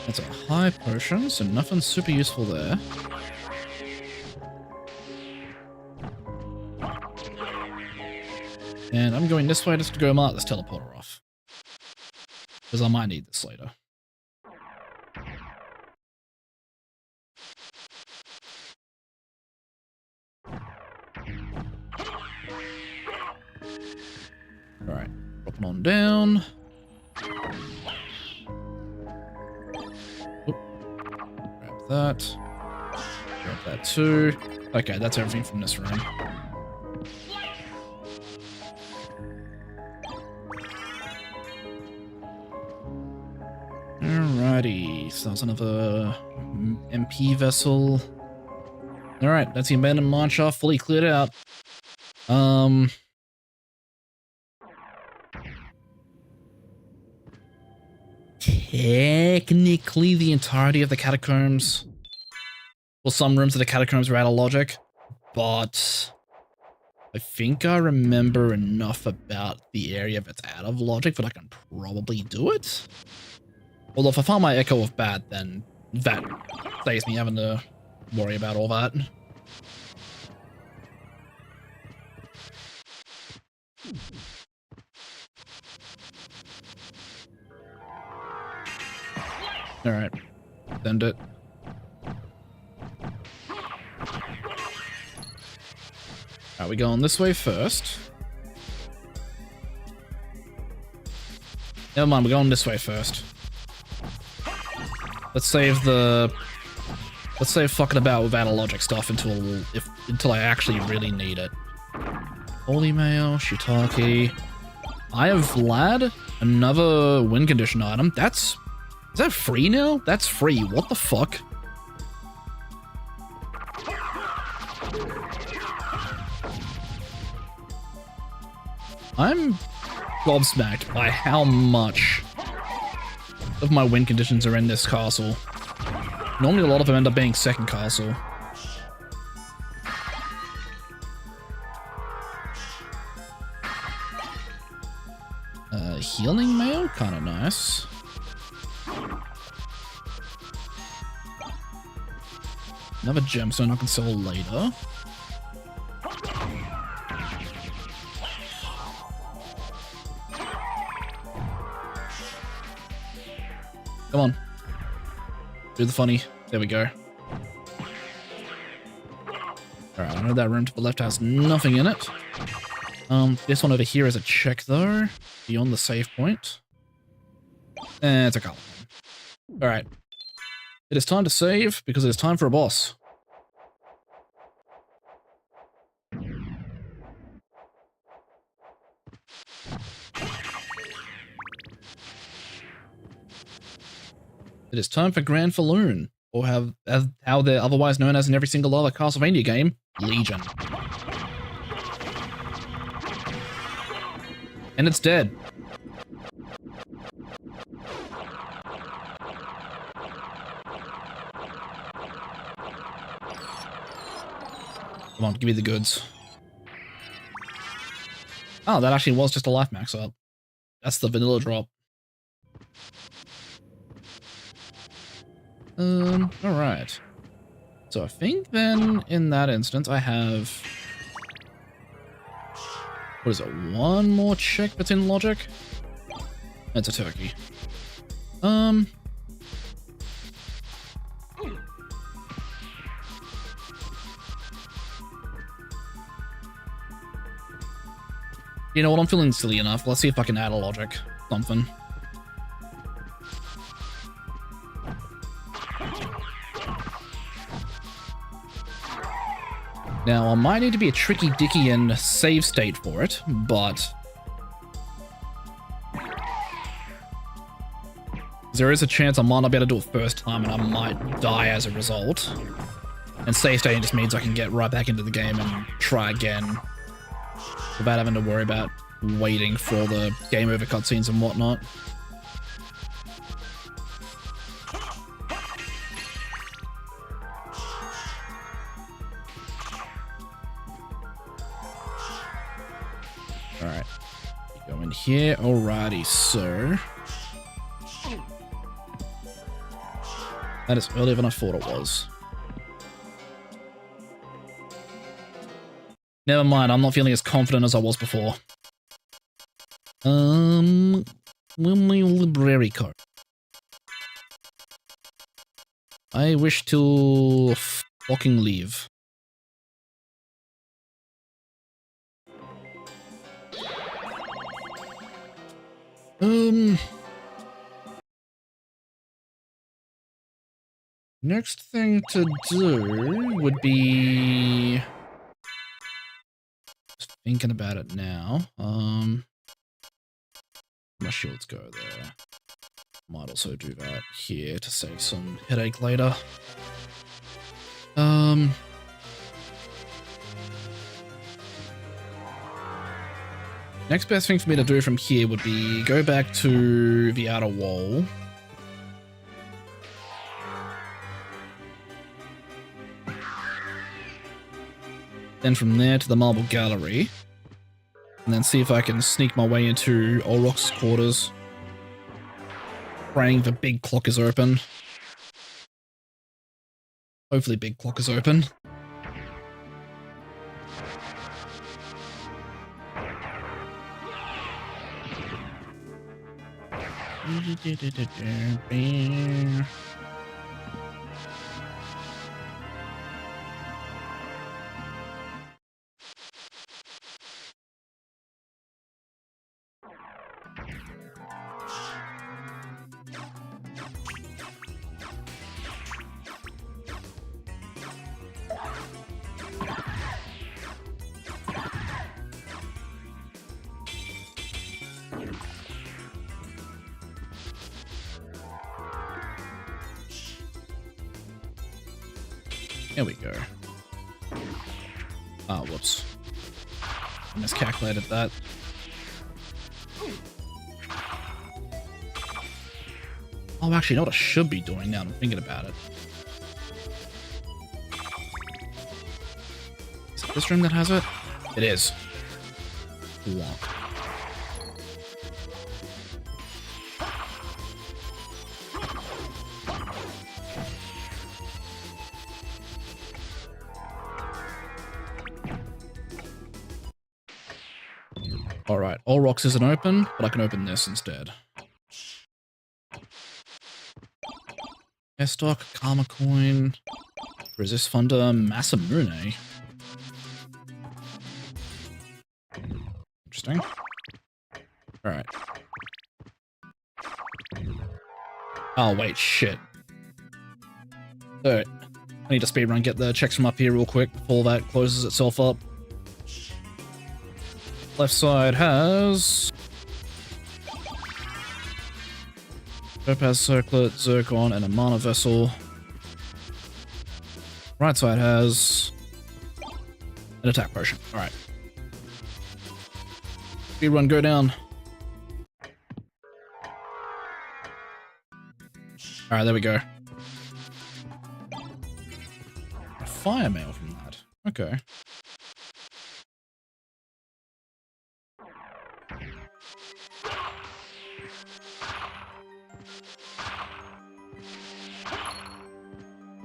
That's a high potion, so nothing super useful there. And I'm going this way just to go mark this teleporter off. Because I might need this later. Alright, dropping on down. Oop. Grab that. Grab that too. Okay, that's everything from this room. Alrighty, so that's another MP vessel. Alright, that's the abandoned mine shaft fully cleared out. Technically the entirety of the catacombs. Well, some rooms of the catacombs are out of logic, but I think I remember enough about the area that's out of logic that I can probably do it. Although if I find my echo of bad, then that saves me having to worry about all that. Alright, send it. Alright, we're going this way first. Never mind, we're going this way first. Let's save fucking about with analogic stuff until I actually really need it. Holy mail, shiitake. I have Vlad, another win condition item. Is that free now? That's free. What the fuck? I'm gobsmacked by how much of my win conditions are in this castle. Normally a lot of them end up being second castle. Healing mail? Kinda nice. Another gemstone I can sell later. Come on. Do the funny. There we go. Alright, I know that room to the left has nothing in it. This one over here is a check though. Beyond the save point. It's a color. Alright. It is time to save because it is time for a boss. It is time for Grand Falloon, or how they're otherwise known as in every single other Castlevania game, Legion. And it's dead. Come on, give me the goods. Oh, that actually was just a life max up. That's the vanilla drop. Alright. So I think then, in that instance, I have... What is it, one more check that's in logic? It's a turkey. You know what, I'm feeling silly enough. Let's see if I can add a logic. Something. Now, I might need to be a tricky dicky and save state for it, but... there is a chance I might not be able to do it first time and I might die as a result. And save state just means I can get right back into the game and try again without having to worry about waiting for all the game over cutscenes and whatnot. Alright. Go in here. Alrighty, so. That is earlier than I thought it was. Never mind, I'm not feeling as confident as I was before. Library card. I wish to fucking leave. Next thing to do would be just thinking about it now. My shields go there. Might also do that here to save some headache later. Next best thing for me to do from here would be go back to the outer wall. Then from there to the marble gallery. And then see if I can sneak my way into Olrox's quarters. Praying the big clock is open. Hopefully big clock is open. There we go. Ah, whoops. I miscalculated that. Oh, actually, you know what I should be doing now that I'm thinking about it? Is it this room that has it? It is. Lock. Alright, all rocks isn't open, but I can open this instead. Stock, Karma Coin, Resist Thunder, Masamune. Interesting. Alright. Oh, wait, shit. Alright. I need to speedrun, get the checks from up here real quick before that closes itself up. Left side has Topaz Circlet, Zircon, and a Mana Vessel. Right side has an attack potion. Alright. Speedrun, go down. Alright, there we go. A fire mail from that. Okay.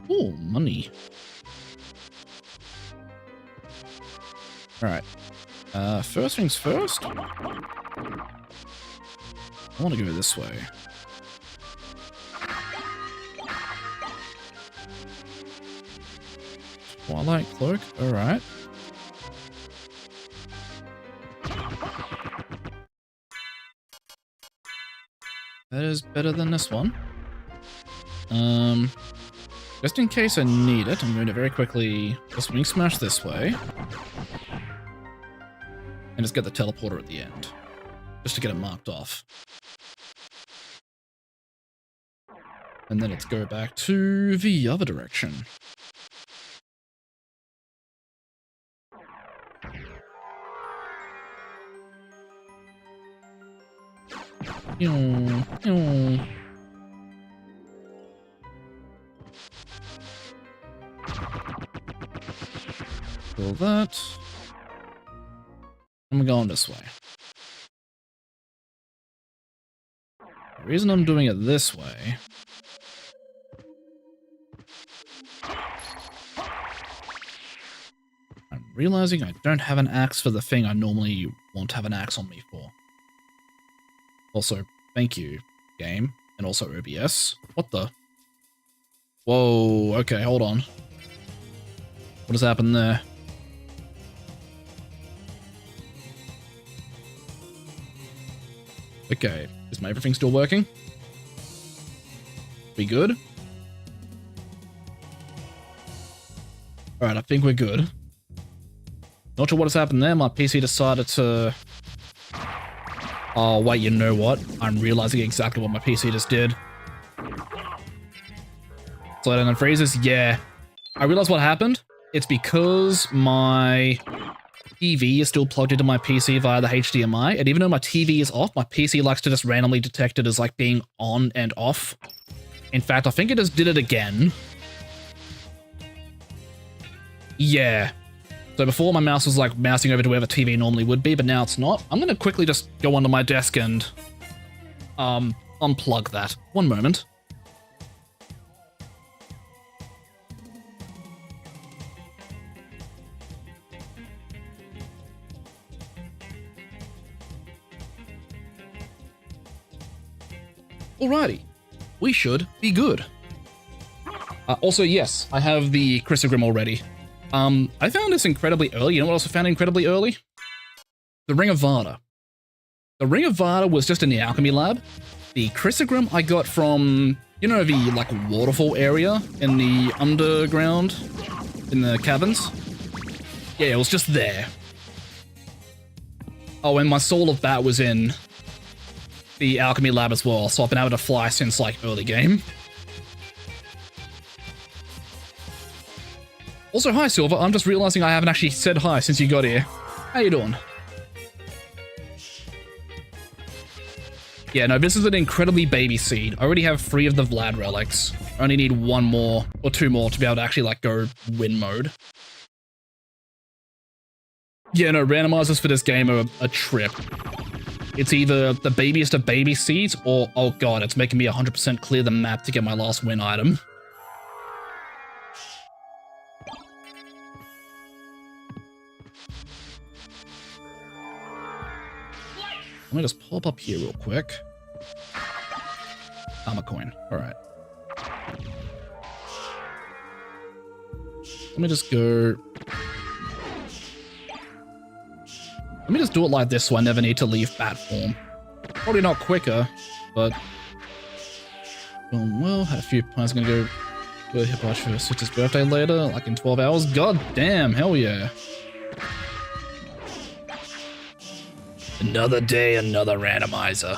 Oh, money. Alright. First things first. I want to go this way. Twilight Cloak, alright. That is better than this one. Just in case I need it, I'm going to very quickly just wing smash this way. And just get the teleporter at the end. Just to get it marked off. And then let's go back to the other direction. All that. And we're going this way. The reason I'm doing it this way I'm realizing I don't have an axe for the thing I normally want to have an axe on me for. Also, thank you, game, and also OBS. What the? Whoa, okay, hold on. What has happened there? Okay, is my everything still working? We good? Alright, I think we're good. Not sure what has happened there. My PC decided to... Oh, wait, you know what? I'm realizing exactly what my PC just did. Slow down and freezes? Yeah. I realized what happened. It's because my TV is still plugged into my PC via the HDMI, and even though my TV is off, my PC likes to just randomly detect it as like being on and off. In fact, I think it just did it again. Yeah. So before my mouse was like mousing over to where the TV normally would be, but now it's not. I'm gonna quickly just go onto my desk and unplug that. One moment. Alrighty, we should be good. Also, yes, I have the Chrysogrim already. I found this incredibly early. You know what else I found incredibly early? The Ring of Vada. The Ring of Vada was just in the alchemy lab. The Chrysogrim I got from, you know, the like waterfall area in the underground, in the caverns. Yeah, it was just there. Oh, and my Soul of Bat was in the alchemy lab as well, so I've been able to fly since like early game. Also, hi Silver, I'm just realizing I haven't actually said hi since you got here. How you doing? Yeah, no, this is an incredibly baby seed. I already have 3 of the Vlad relics. I only need 1 more, or 2 more to be able to actually like go win mode. Yeah, no, randomizers for this game are a trip. It's either the babiest of baby seeds, or, oh god, it's making me 100% clear the map to get my last win item. Let me just pop up here real quick. I'm a coin. Alright. Let me just go... Let me just do it like this so I never need to leave bat form. Probably not quicker, but... well, had a few plans. Gonna go to Hipposh for Switch's birthday later, like in 12 hours. God damn, hell yeah. Another day, another randomizer.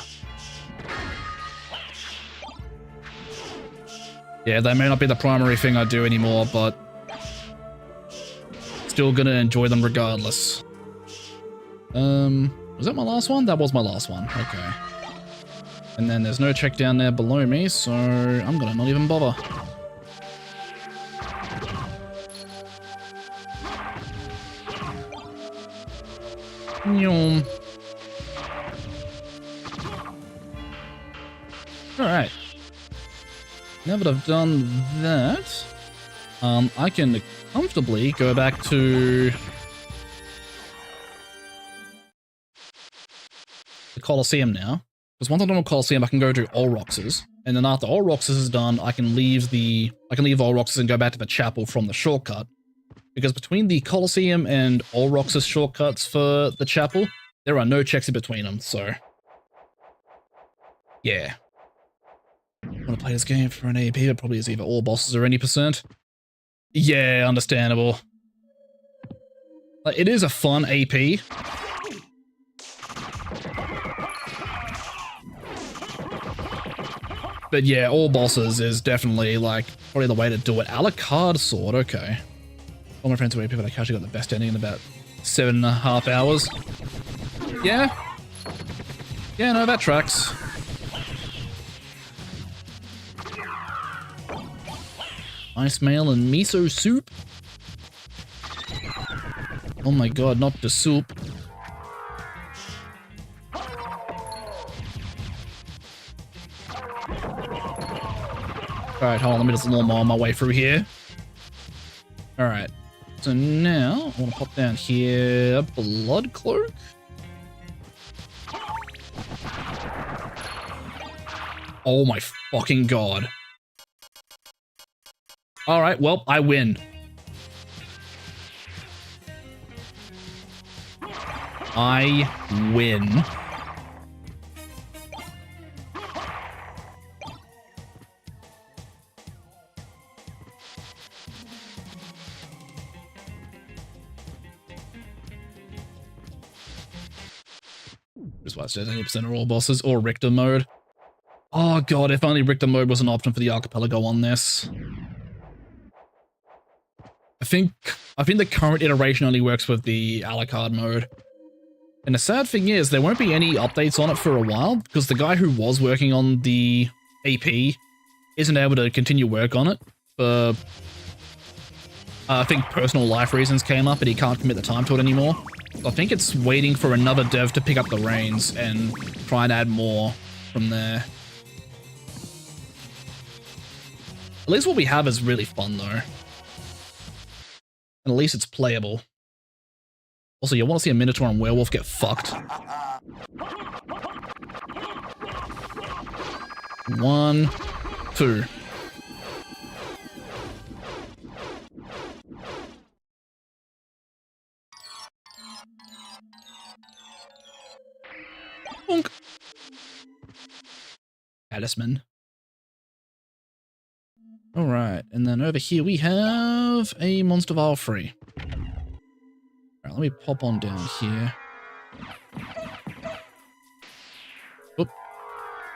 Yeah, that may not be the primary thing I do anymore, but still gonna enjoy them regardless. Was that my last one? That was my last one. Okay. And then there's no check down there below me, so I'm gonna not even bother. Alright. Now that I've done that, I can comfortably go back to the Colosseum now. Because once I'm done with Colosseum, I can go to Olrox's. And then after Olrox's is done, I can leave Olrox's and go back to the chapel from the shortcut. Because between the Colosseum and Olrox's shortcuts for the chapel, there are no checks in between them, so... yeah. I want to play this game for an AP, it probably is either all bosses or any percent. Yeah, understandable. Like, it is a fun AP. But yeah, all bosses is definitely, like, probably the way to do it. A la carte sword, okay. All my friends are AP, but I actually got the best ending in about 7.5 hours. Yeah. Yeah, no, that tracks. Ice mail and miso soup. Oh my god, not the soup. Alright, hold on, let me just lawnmower my way through here. Alright, so now I want to pop down here. Blood cloak? Oh my fucking god. Alright, well, I win. I win. Just why it says 80% of all bosses or Richter mode. Oh god, if only Richter mode was an option for the archipelago on this. I think the current iteration only works with the a la carte mode. And the sad thing is, there won't be any updates on it for a while, because the guy who was working on the AP isn't able to continue work on it. I think personal life reasons came up and he can't commit the time to it anymore. So I think it's waiting for another dev to pick up the reins and try and add more from there. At least what we have is really fun though. And at least it's playable. Also, you want to see a Minotaur and Werewolf get fucked. 1, 2. Bonk. Talisman. Alright, and then over here we have a Monster Vial free. Alright, let me pop on down here. Oop.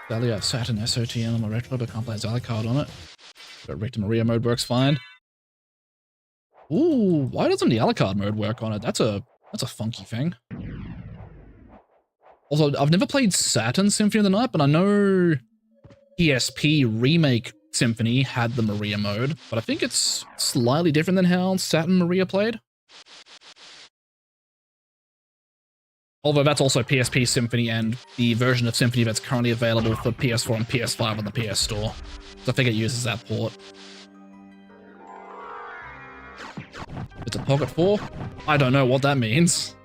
Sadly, I have Saturn SOTN on my retro, but can't play as a card on it. But Richter Maria mode works fine. Ooh, why doesn't the a la carte mode work on it? That's a funky thing. Also, I've never played Saturn Symphony of the Night, but I know PSP Remake Symphony had the Maria mode, but I think it's slightly different than how Saturn Maria played. Although that's also PSP Symphony and the version of Symphony that's currently available for PS4 and PS5 on the PS Store. So I think it uses that port. It's a Pocket 4? I don't know what that means.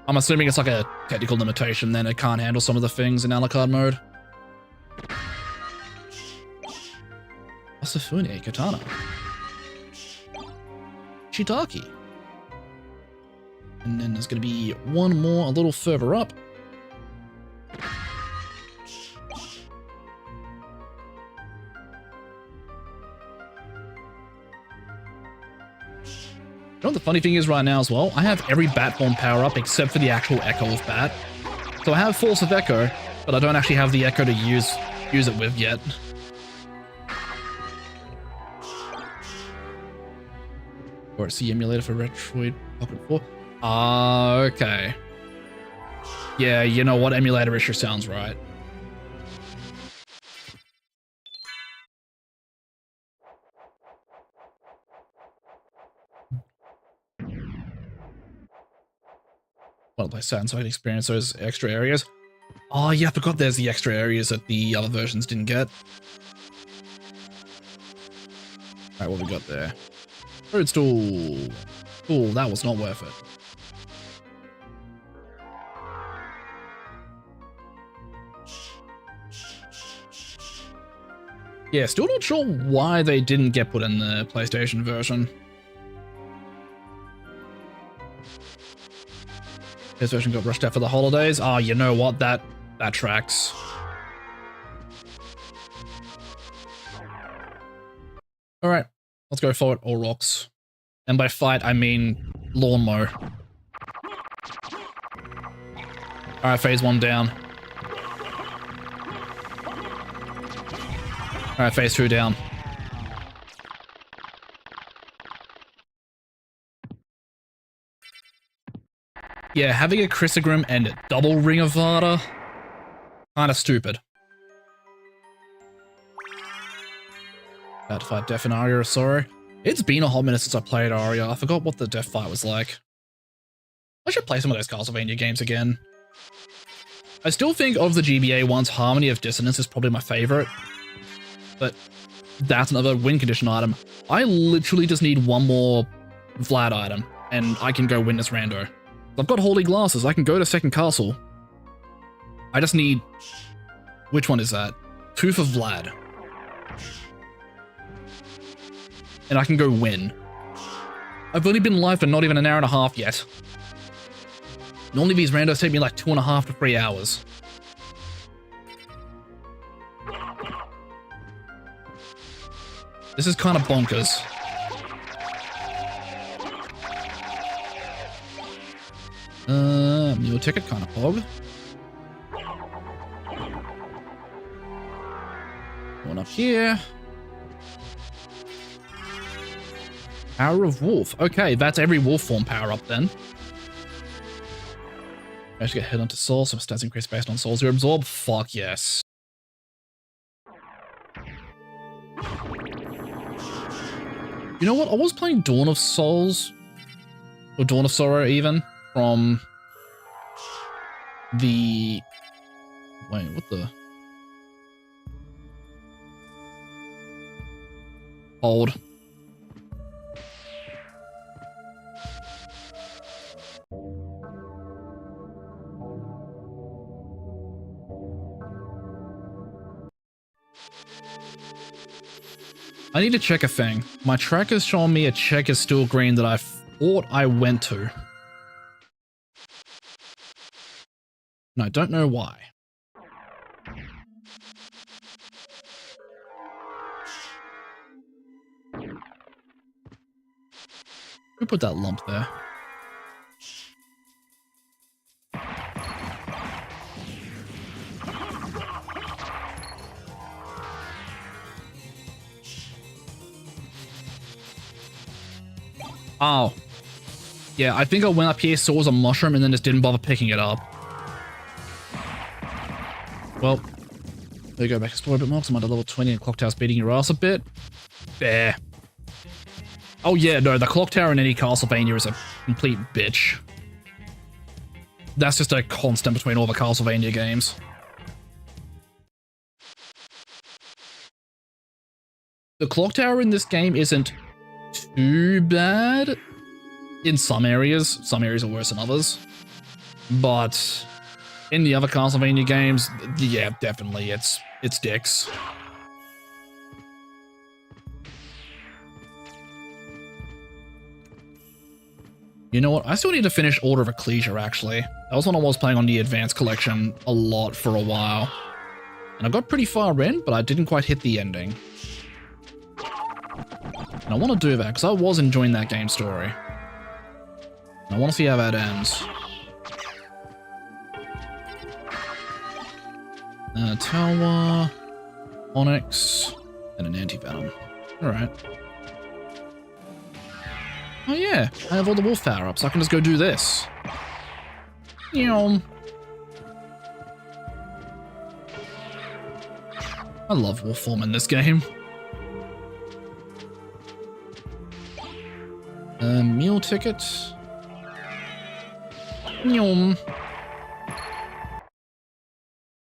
I'm assuming it's like a technical limitation, then it can't handle some of the things in a la carte mode. Symphony, Katana. Shiitake. And then there's going to be one more a little further up. You know what the funny thing is right now as well? I have every bat form power up except for the actual Echo of Bat. So I have Force of Echo, but I don't actually have the Echo to use it with yet. Or it's the emulator for Retroid Pocket 4. Okay. Yeah, you know what? Emulator issue sounds right. Want to play Saturn so I can experience those extra areas. Oh yeah, I forgot there's the extra areas that the other versions didn't get. Alright, what we got there? Toadstool. Cool, that was not worth it. Yeah, still not sure why they didn't get put in the PlayStation version. This version got rushed out for the holidays. Oh, you know what? That tracks. All right, let's go forward or rocks. And by fight, I mean lawnmower. All right, phase 1 down. All right, phase 2 down. Yeah, having a Chrysogrim and a double Ring of Vada, kinda stupid. That fight Def and Aria, sorry. It's been a hot minute since I played Aria. I forgot what the Def fight was like. I should play some of those Castlevania games again. I still think of the GBA ones, Harmony of Dissonance is probably my favorite. But that's another win condition item. I literally just need one more Vlad item, and I can go win this rando. I've got Holy Glasses, I can go to Second Castle. I just need... Which one is that? Two for Vlad. And I can go win. I've only been live for not even an hour and a half yet. Normally these randos take me like 2.5 to 3 hours. This is kind of bonkers. Mule ticket, kind of pog. One up here. Power of Wolf. Okay, that's every wolf form power up then. I should get hit onto Soul, so stats increase based on souls you absorb. Fuck yes. You know what? I was playing Dawn of Souls, or Dawn of Sorrow even, from the... Wait, what the... Hold. I need to check a thing. My tracker's showing me a check is still green that I thought I went to. And I don't know why. Who put that lump there? Oh. Yeah, I think I went up here, saw it was a mushroom, and then just didn't bother picking it up. Well, there you go, back explore a bit more, because I'm at level 20 and Clock Tower's beating your ass a bit. There. Oh yeah, no, the Clock Tower in any Castlevania is a complete bitch. That's just a constant between all the Castlevania games. The Clock Tower in this game isn't too bad in some areas. Some areas are worse than others. But in the other Castlevania games, yeah, definitely, it's dicks. You know what? I still need to finish Order of Ecclesia, actually. That was one I was playing on the Advanced Collection a lot for a while. And I got pretty far in, but I didn't quite hit the ending. And I want to do that, because I was enjoying that game story. And I want to see how that ends. Tower, Onyx, and an Anti-Venom. Alright. Oh yeah, I have all the wolf power-ups. I can just go do this. Yum. I love wolf form in this game. Meal ticket. Yum.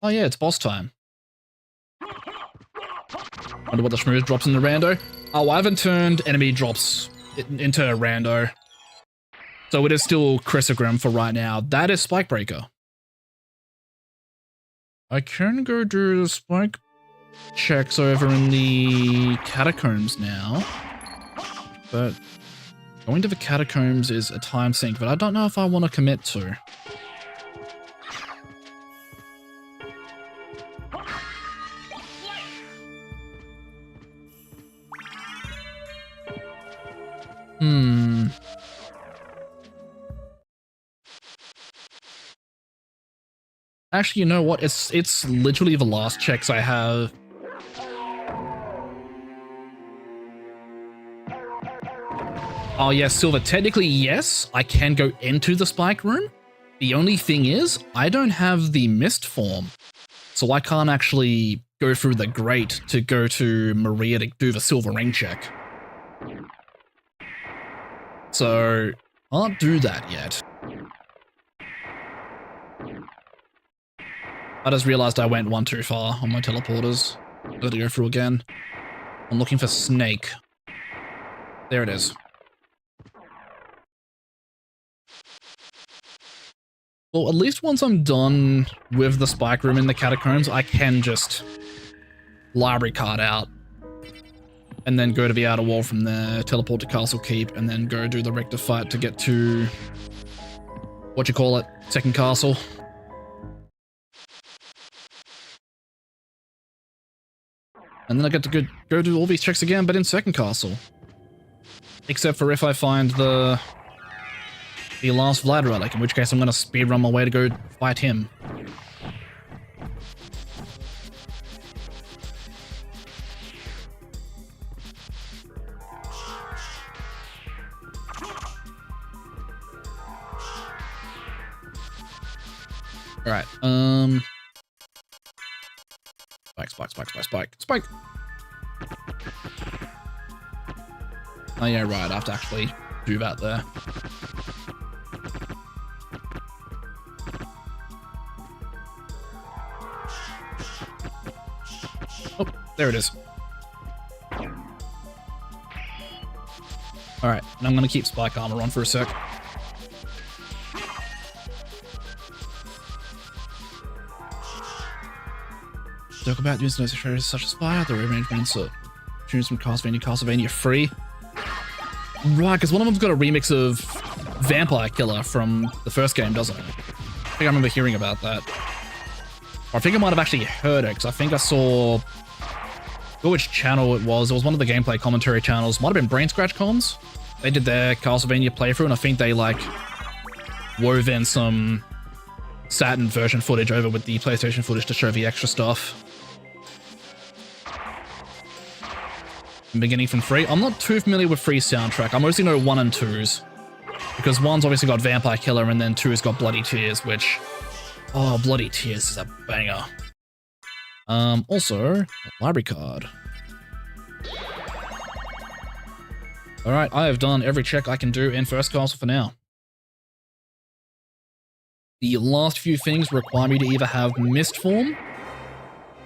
Oh yeah, it's boss time. Wonder what the Shmooze drops in the rando. Oh, I haven't turned enemy drops into a rando. So it is still Chrysogrim for right now. That is Spike Breaker. I can go do the spike checks over in the catacombs now. But going to the catacombs is a time sink, but I don't know if I want to commit to. Actually, you know what? It's literally the last checks I have. Oh yeah, Silver. Technically, yes, I can go into the spike room. The only thing is, I don't have the mist form, so I can't actually go through the grate to go to Maria to do the silver ring check. So, can't do that yet. I just realized I went one too far on my teleporters. Got to go through again. I'm looking for Snake. There it is. Well, at least once I'm done with the spike room in the catacombs, I can just library card out and then go to the outer wall from there, teleport to Castle Keep, and then go do the Rector fight to get to second castle. And then I get to go do all these checks again, but in second castle. Except for if I find the last Vlad relic, in which case I'm going to speedrun my way to go fight him. Alright, Spike! Oh yeah, right, I have to actually do that there. Oh, there it is. Alright, and I'm gonna keep Spike Armor on for a sec. Talk about using those affairs such as fire, the rearrangements of tunes from Castlevania free. Right, because one of them's got a remix of Vampire Killer from the first game, doesn't it? I think I remember hearing about that. Or I think I might have actually heard it, because I think I saw... I forgot which channel it was. It was one of the gameplay commentary channels. Might have been Brain Scratch Comms. They did their Castlevania playthrough, and I think they, like, wove in some Saturn version footage over with the PlayStation footage to show the extra stuff. Beginning from 3. I'm not too familiar with 3's soundtrack. I mostly know 1 and 2's. Because 1's obviously got Vampire Killer, and then 2's got Bloody Tears, which... Oh, Bloody Tears is a banger. Also, a library card. Alright, I have done every check I can do in First Castle for now. The last few things require me to either have Mist Form,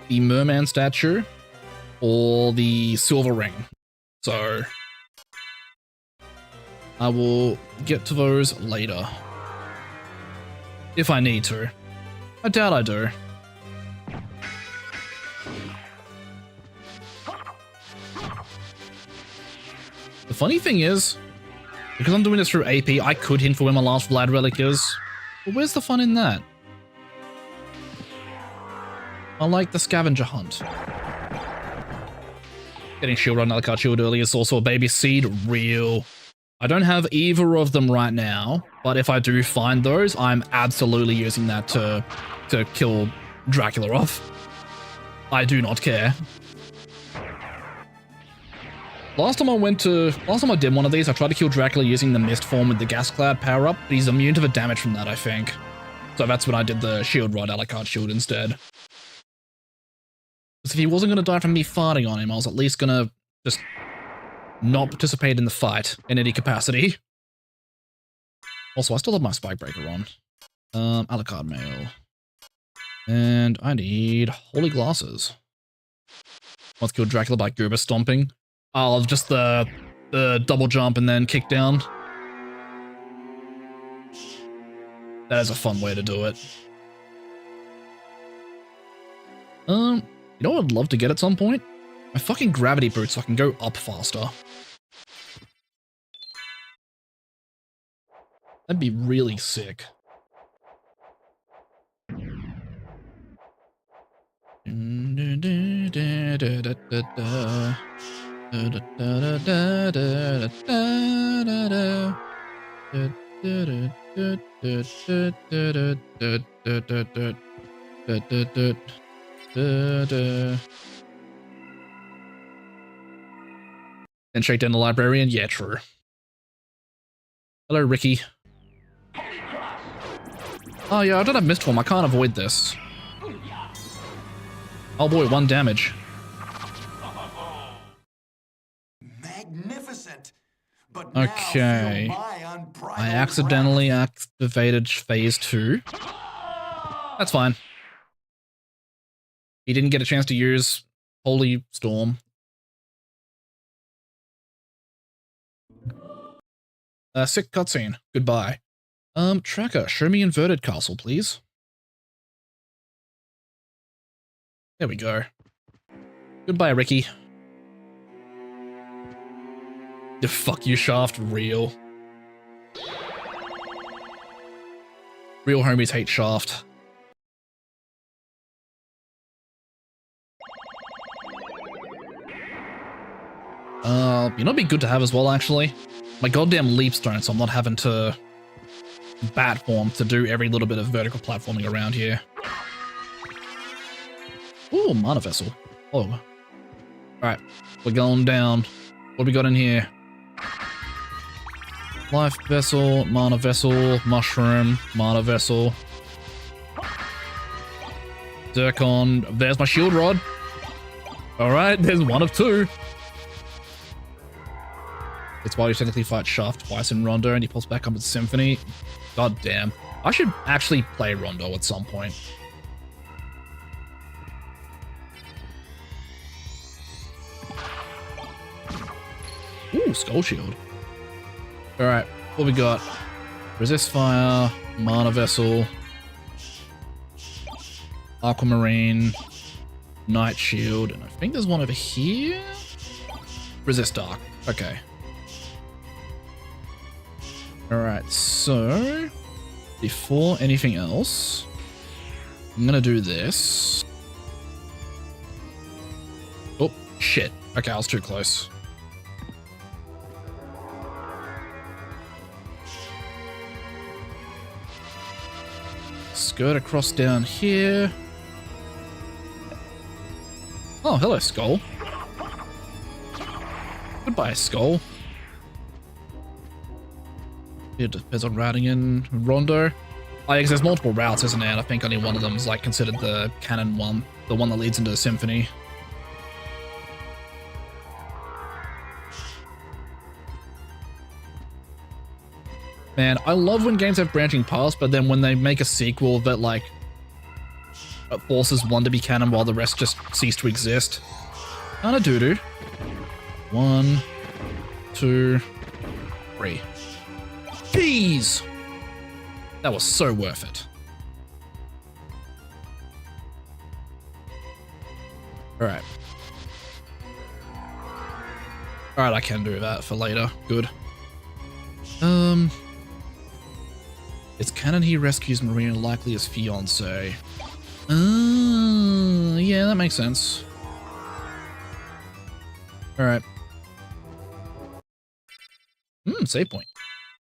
the Merman statue, or the silver ring. So I will get to those later. If I need to. I doubt I do. The funny thing is, because I'm doing this through AP, I could hint for where my last Vlad relic is. But where's the fun in that? I like the scavenger hunt. Getting shield on Alucard shield early is also a baby seed. Real. I don't have either of them right now, but if I do find those, I'm absolutely using that to kill Dracula off. I do not care. Last time I did one of these, I tried to kill Dracula using the Mist Form with the Gas Cloud power-up, but he's immune to the damage from that, I think. So that's when I did the Shield Rod Alucard shield instead. Because if he wasn't going to die from me farting on him, I was at least going to just not participate in the fight in any capacity. Also, I still have my Spike Breaker on. Alucard Mail. And I need Holy Glasses. Let's kill Dracula by Goober Stomping. Oh, just the double jump and then kick down. That is a fun way to do it. You know what I'd love to get at some point? My fucking gravity boots so I can go up faster. That'd be really sick. And straight down the librarian? Yeah, true. Hello, Ricky. Oh yeah, I don't have Mist Form. I can't avoid this. Oh boy, 1 damage. Magnificent. But Okay. now feel my unbridled I accidentally wrath. activated phase 2. That's fine. He didn't get a chance to use Holy Storm. Sick cutscene. Goodbye. Tracker, show me inverted castle, please. There we go. Goodbye, Ricky. The fuck you, Shaft. Real. Real homies hate Shaft. You know, it'd be good to have as well, actually. My goddamn leap stone, so I'm not having to bat form to do every little bit of vertical platforming around here. Ooh, mana vessel. Oh. Alright, we're going down. What do we got in here? Life vessel, mana vessel, mushroom, mana vessel. Zircon. There's my shield rod. Alright, there's 1 of 2. It's while you technically fight Shaft twice in Rondo and he pulls back up with Symphony. God damn. I should actually play Rondo at some point. Ooh, Skull Shield. Alright, what we got? Resist Fire, Mana Vessel, Aquamarine, Night Shield, and I think there's one over here? Resist Dark. Okay. Alright, so before anything else, I'm gonna do this. Oh, shit. Okay, I was too close. Skirt across down here. Oh, hello, Skull. Goodbye, Skull. It depends on routing in Rondo. I guess there's multiple routes, isn't there? And I think only one of them is like considered the canon one, the one that leads into the Symphony. Man, I love when games have branching paths, but then when they make a sequel that like forces one to be canon while the rest just cease to exist. Kinda doo-doo. 1, 2, 3. Jeez! That was so worth it. Alright. Alright, I can do that for later. Good. It's canon he rescues Marina likely as fiancé. Yeah, that makes sense. Alright. Save point.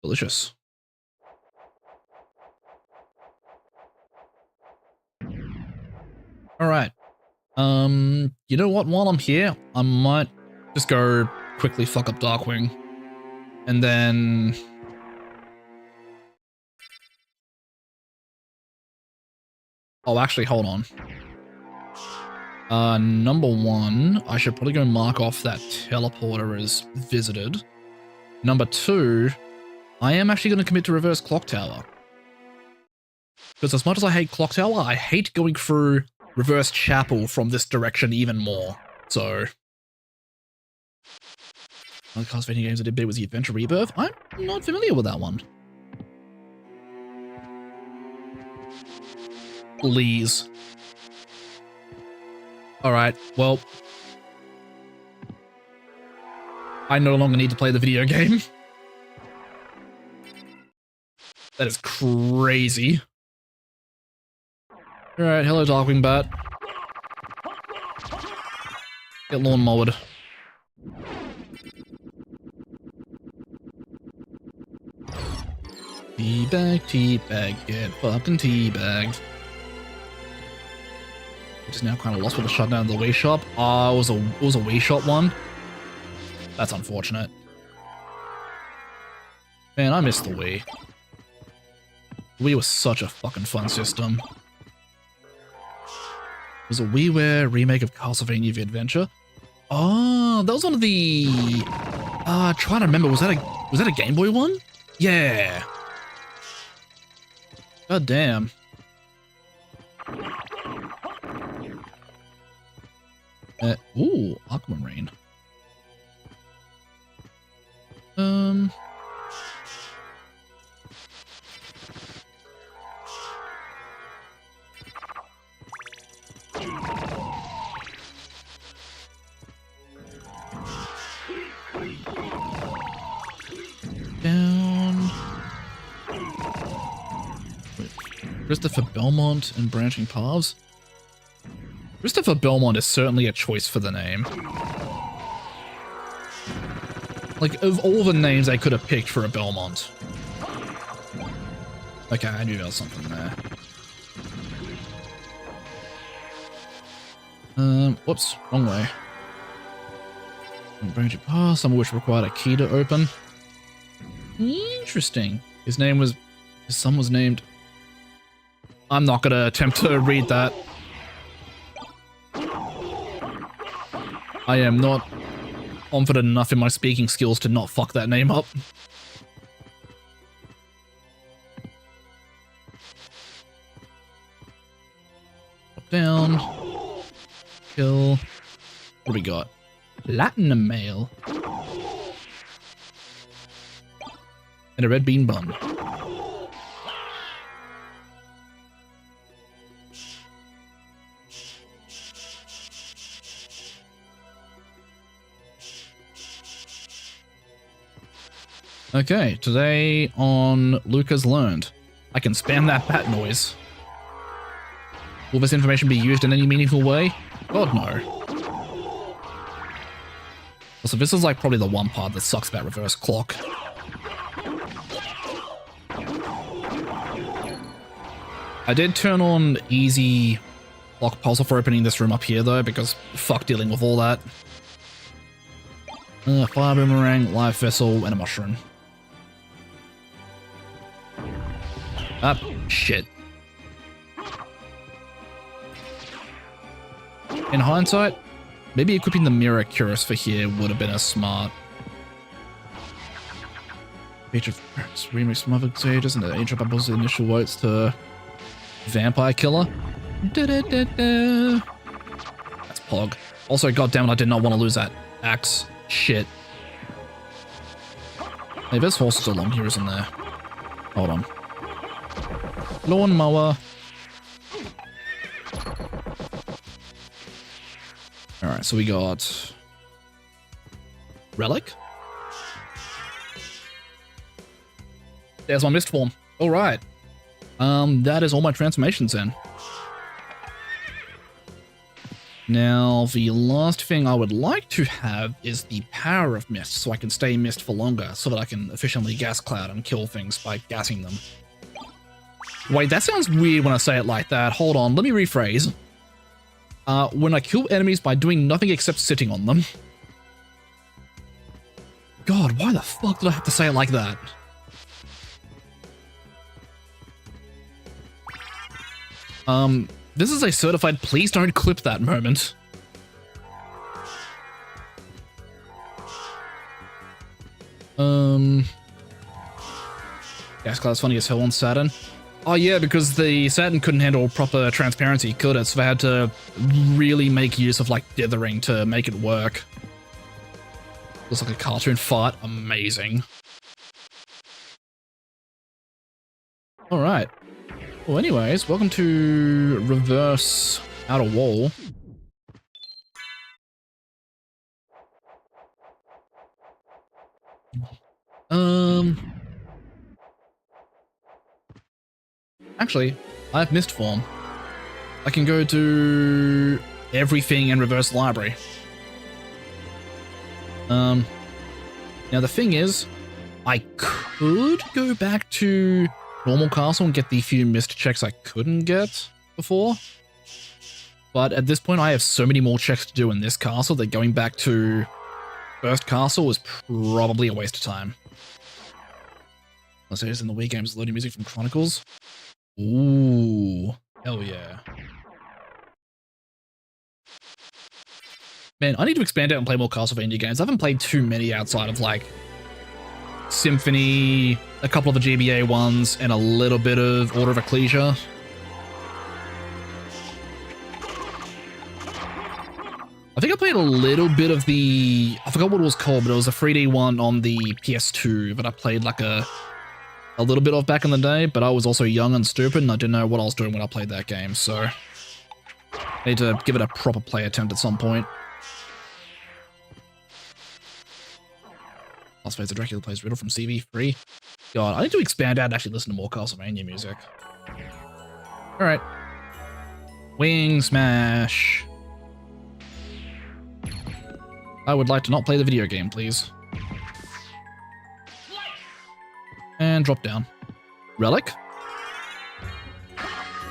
Delicious. Alright. You know what? While I'm here, I might just go quickly fuck up Darkwing. And then... Oh, actually, hold on. Number 1, I should probably go mark off that teleporter as visited. Number 2, I am actually going to commit to reverse Clock Tower. Because as much as I hate Clock Tower, I hate going through reverse Chapel from this direction even more. So... One of the Castlevania games I did bit was the Adventure Rebirth. I'm not familiar with that one. Please. Alright, well... I no longer need to play the video game. That is crazy. Alright, hello Darkwing Bat. Get lawnmowered. Teabag, teabag, get fucking teabagged. Which is now kind of lost with the shutdown of the Wii Shop. Ah, it was a Wii Shop one. That's unfortunate. Man, I miss the Wii. Wii was such a fucking fun system. was a WiiWare remake of Castlevania The Adventure. Oh, that was one of the... trying to remember, was that a Game Boy one? Yeah. God damn. Ooh, Aquamarine. Down. Wait, Christopher Belmont and Branching Paths. Christopher Belmont is certainly a choice for the name. Like, of all the names I could have picked for a Belmont. Okay, I knew there was something there. Whoops, wrong way. Branching Paths, some of which required a key to open. Interesting. His son was named... I'm not gonna attempt to read that. I am not confident enough in my speaking skills to not fuck that name up. Up, down. Kill. What do we got? Latin mail. And a red bean bun. Okay, today on Luca's Learned, I can spam that bat noise. Will this information be used in any meaningful way? God, no. Also, this is like probably the one part that sucks about reverse clock. I did turn on easy lock puzzle for opening this room up here though, because fuck dealing with all that. Fire boomerang, live vessel, and a mushroom. Ah, shit. In hindsight, maybe equipping the mirror curious for here would have been a smart. Feature remix from other stages and the age of Bubble's initial votes to Vampire Killer. That's Pog. Also, goddammit, I did not want to lose that axe. Shit. Hey, there's horses along here, isn't there? Hold on. Lawnmower. Alright, so we got... Relic? There's my mist form. Alright. That is all my transformations in. Now, the last thing I would like to have is the power of mist, so I can stay mist for longer, so that I can efficiently gas cloud and kill things by gassing them. Wait, that sounds weird when I say it like that. Hold on, let me rephrase. When I kill enemies by doing nothing except sitting on them. God, why the fuck did I have to say it like that? This is a certified please don't clip that moment. Gas cloud's funny as hell on Saturn. Oh yeah, because the Saturn couldn't handle proper transparency, could it? So they had to really make use of like dithering to make it work. Looks like a cartoon fart. Amazing. Alright. Well, anyways, welcome to Reverse Outer Wall. Actually, I have mist form. I can go do everything in Reverse Library. Now the thing is, I could go back to normal castle and get the few mist checks I couldn't get before. But at this point, I have so many more checks to do in this castle that going back to first castle was probably a waste of time. Let's say it's in the Wii games loading music from Chronicles. Ooh, hell yeah. Man, I need to expand out and play more Castlevania games. I haven't played too many outside of like Symphony, a couple of the GBA ones, and a little bit of Order of Ecclesia. I think I played a little bit of the, I forgot what it was called, but it was a 3D one on the PS2 that I played like a little bit of back in the day, but I was also young and stupid and I didn't know what I was doing when I played that game, so I need to give it a proper play attempt at some point. Last Phase of Dracula plays Riddle from CV3. God, I need to expand out and actually listen to more Castlevania music. Alright. Wing Smash. I would like to not play the video game, please. And drop down. Relic.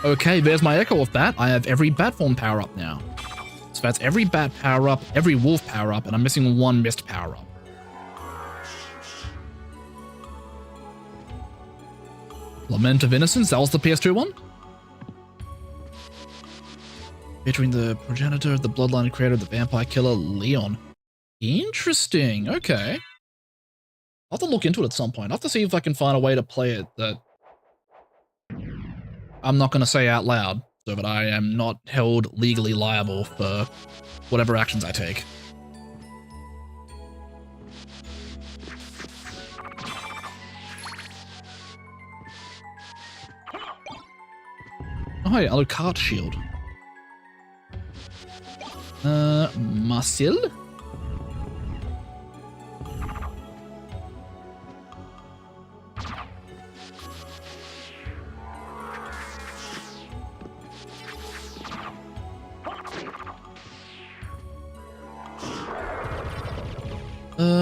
Okay, there's my echo of bat. I have every bat form power up now. So that's every bat power up, every wolf power up, and I'm missing one mist power up. Lament of Innocence, that was the PS2 one? Featuring the progenitor, the bloodline creator, the vampire killer, Leon. Interesting, okay. I'll have to look into it at some point. I'll have to see if I can find a way to play it that I'm not going to say out loud, so that I am not held legally liable for whatever actions I take. Oh, yeah, Alucard shield. Marcel?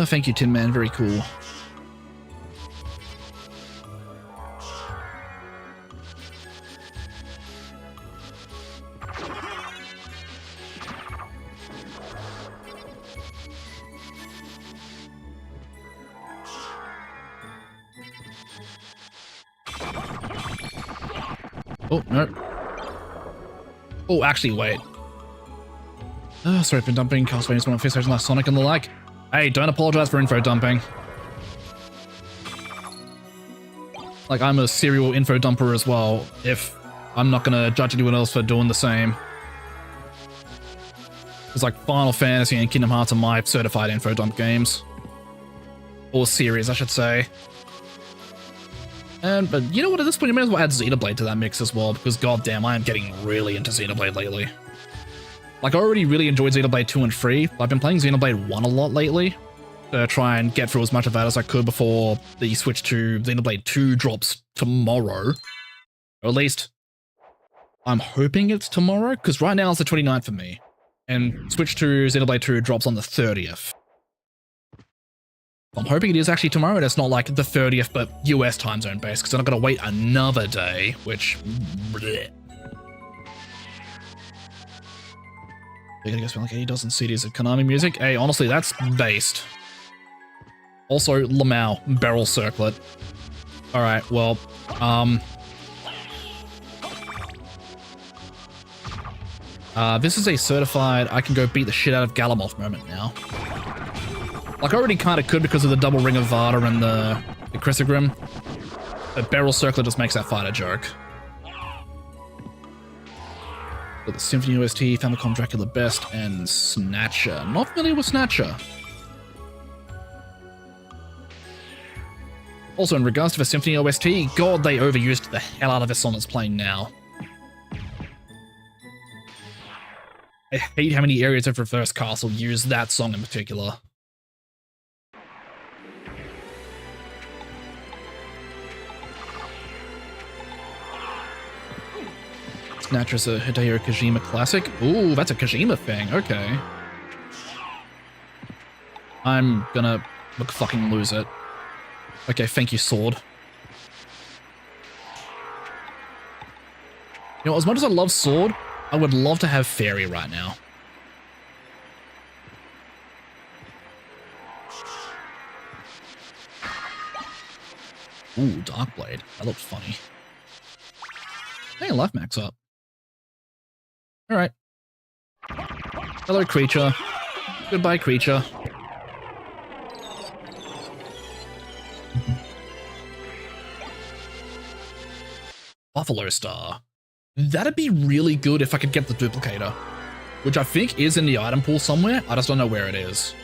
Thank you, Tin Man. Very cool. Oh, no. Oh, actually, wait. Sorry, I've been dumping Castlevania's one on FaceTime like Sonic and the like. Hey, don't apologize for info dumping. Like, I'm a serial info dumper as well, if I'm not gonna judge anyone else for doing the same. It's like Final Fantasy and Kingdom Hearts are my certified info dump games. Or series, I should say. But you know what, at this point you may as well add Xenoblade to that mix as well, because goddamn, I am getting really into Xenoblade lately. Like, I already really enjoyed Xenoblade 2 and 3, but I've been playing Xenoblade 1 a lot lately to try and get through as much of that as I could before the switch to Xenoblade 2 drops tomorrow. Or at least, I'm hoping it's tomorrow, because right now it's the 29th for me, and switch to Xenoblade 2 drops on the 30th. I'm hoping it is actually tomorrow and it's not like the 30th but US time zone based, because I'm not going to wait another day, which... bleh. They're gonna go spend like 80 dozen CDs of Konami music. Hey, honestly, that's based. Also, Lamau, Barrel Circlet. Alright, well, this is a certified I can go beat the shit out of Galamoth moment now. Like, I already kind of could because of the double Ring of Vada and the Chrysogrim, but Barrel Circlet just makes that fight a joke. Got the Symphony OST, Famicom Dracula Best, and Snatcher. Not familiar with Snatcher. Also, in regards to the Symphony OST, God, they overused the hell out of this song that's playing now. I hate how many areas of Reverse Castle use that song in particular. Snatcher's a Hideo Kojima classic. Ooh, that's a Kojima thing. Okay. I'm gonna fucking lose it. Okay, thank you, Sword. You know, as much as I love Sword, I would love to have Fairy right now. Ooh, Darkblade. That looks funny. Hey, life max up. Alright. Hello, creature. Goodbye, creature. Buffalo Star. That'd be really good if I could get the duplicator, which I think is in the item pool somewhere. I just don't know where it is.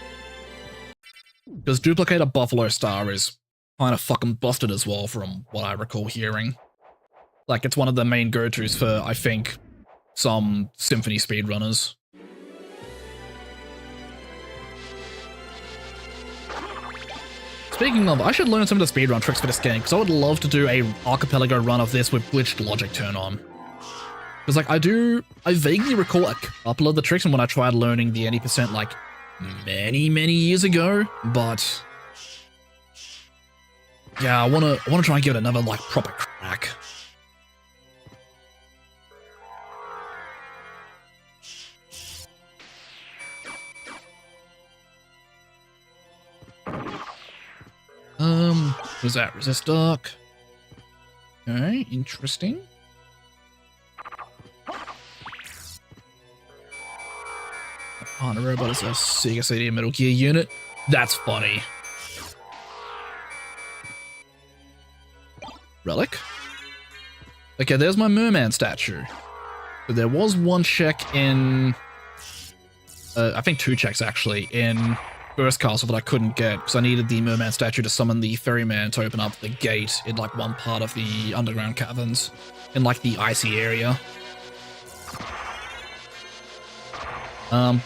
Because duplicator Buffalo Star is kind of fucking busted as well from what I recall hearing. Like, it's one of the main go-tos for, I think, some Symphony speedrunners. Speaking of, I should learn some of the speedrun tricks for this game, because I would love to do a archipelago run of this with glitched logic turn on. Because, like, I vaguely recall a couple of the tricks from when I tried learning the 80%, like, many years ago, but yeah, I wanna try and give it another, like, proper crack. What was that? Resist Dark. Okay, interesting. Partner robot is a Sega CD Metal Gear unit. That's funny. Relic. Okay, there's my merman statue. So there was one check in... I think 2 checks actually, in First Castle that I couldn't get because I needed the merman statue to summon the ferryman to open up the gate in like one part of the underground caverns in like the icy area. Not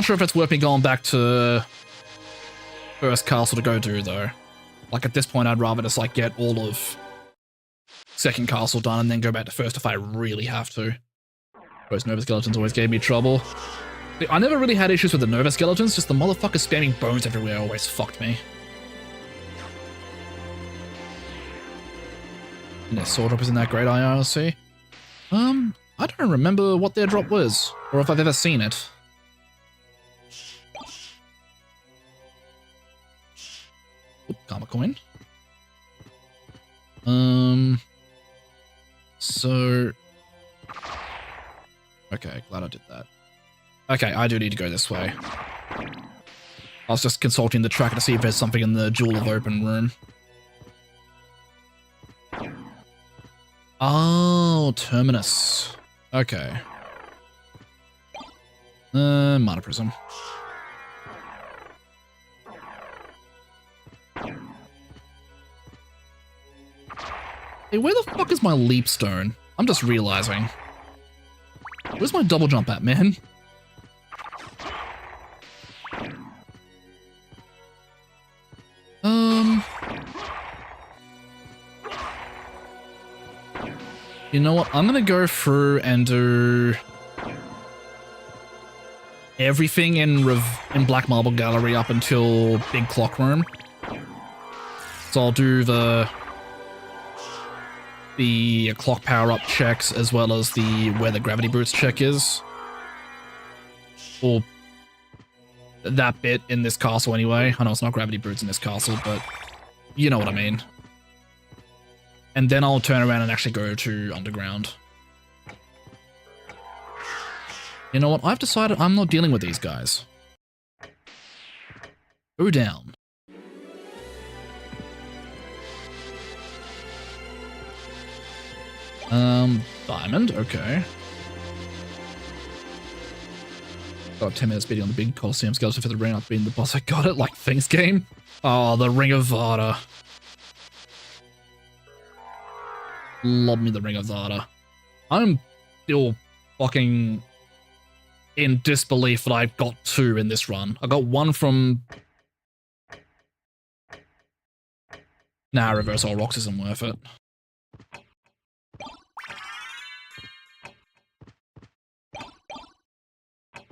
sure if it's worth me going back to First Castle to go do though. Like at this point I'd rather just like get all of Second Castle done and then go back to First if I really have to. Those Nova Skeletons always gave me trouble. I never really had issues with the Nova Skeletons, just the motherfuckers spamming bones everywhere always fucked me. And their sword drop isn't that great IRC. I don't remember what their drop was, or if I've ever seen it. Oop, Karma coin. So... Okay, glad I did that. Okay, I do need to go this way. I was just consulting the tracker to see if there's something in the Jewel of Open room. Oh, Terminus. Okay. Mana Prism. Hey, where the fuck is my leap stone? I'm just realizing. Where's my double jump at, man? You know what? I'm gonna go through and do everything in Black Marble Gallery up until Big Clock Room. So I'll do the clock power-up checks as well as where the gravity boots check is. Or that bit in this castle anyway. I know it's not gravity boots in this castle, but you know what I mean. And then I'll turn around and actually go to Underground. You know what? I've decided I'm not dealing with these guys. Go down. Diamond, okay. Got 10 minutes beating on the big Coliseum skeleton for the ring. I've been the boss. I got it, like Things game. Oh, the Ring of Vada. Love me the Ring of Vada. I'm still fucking in disbelief that I've got 2 in this run. I got 1 from... Nah, Reverse All Rocks isn't worth it.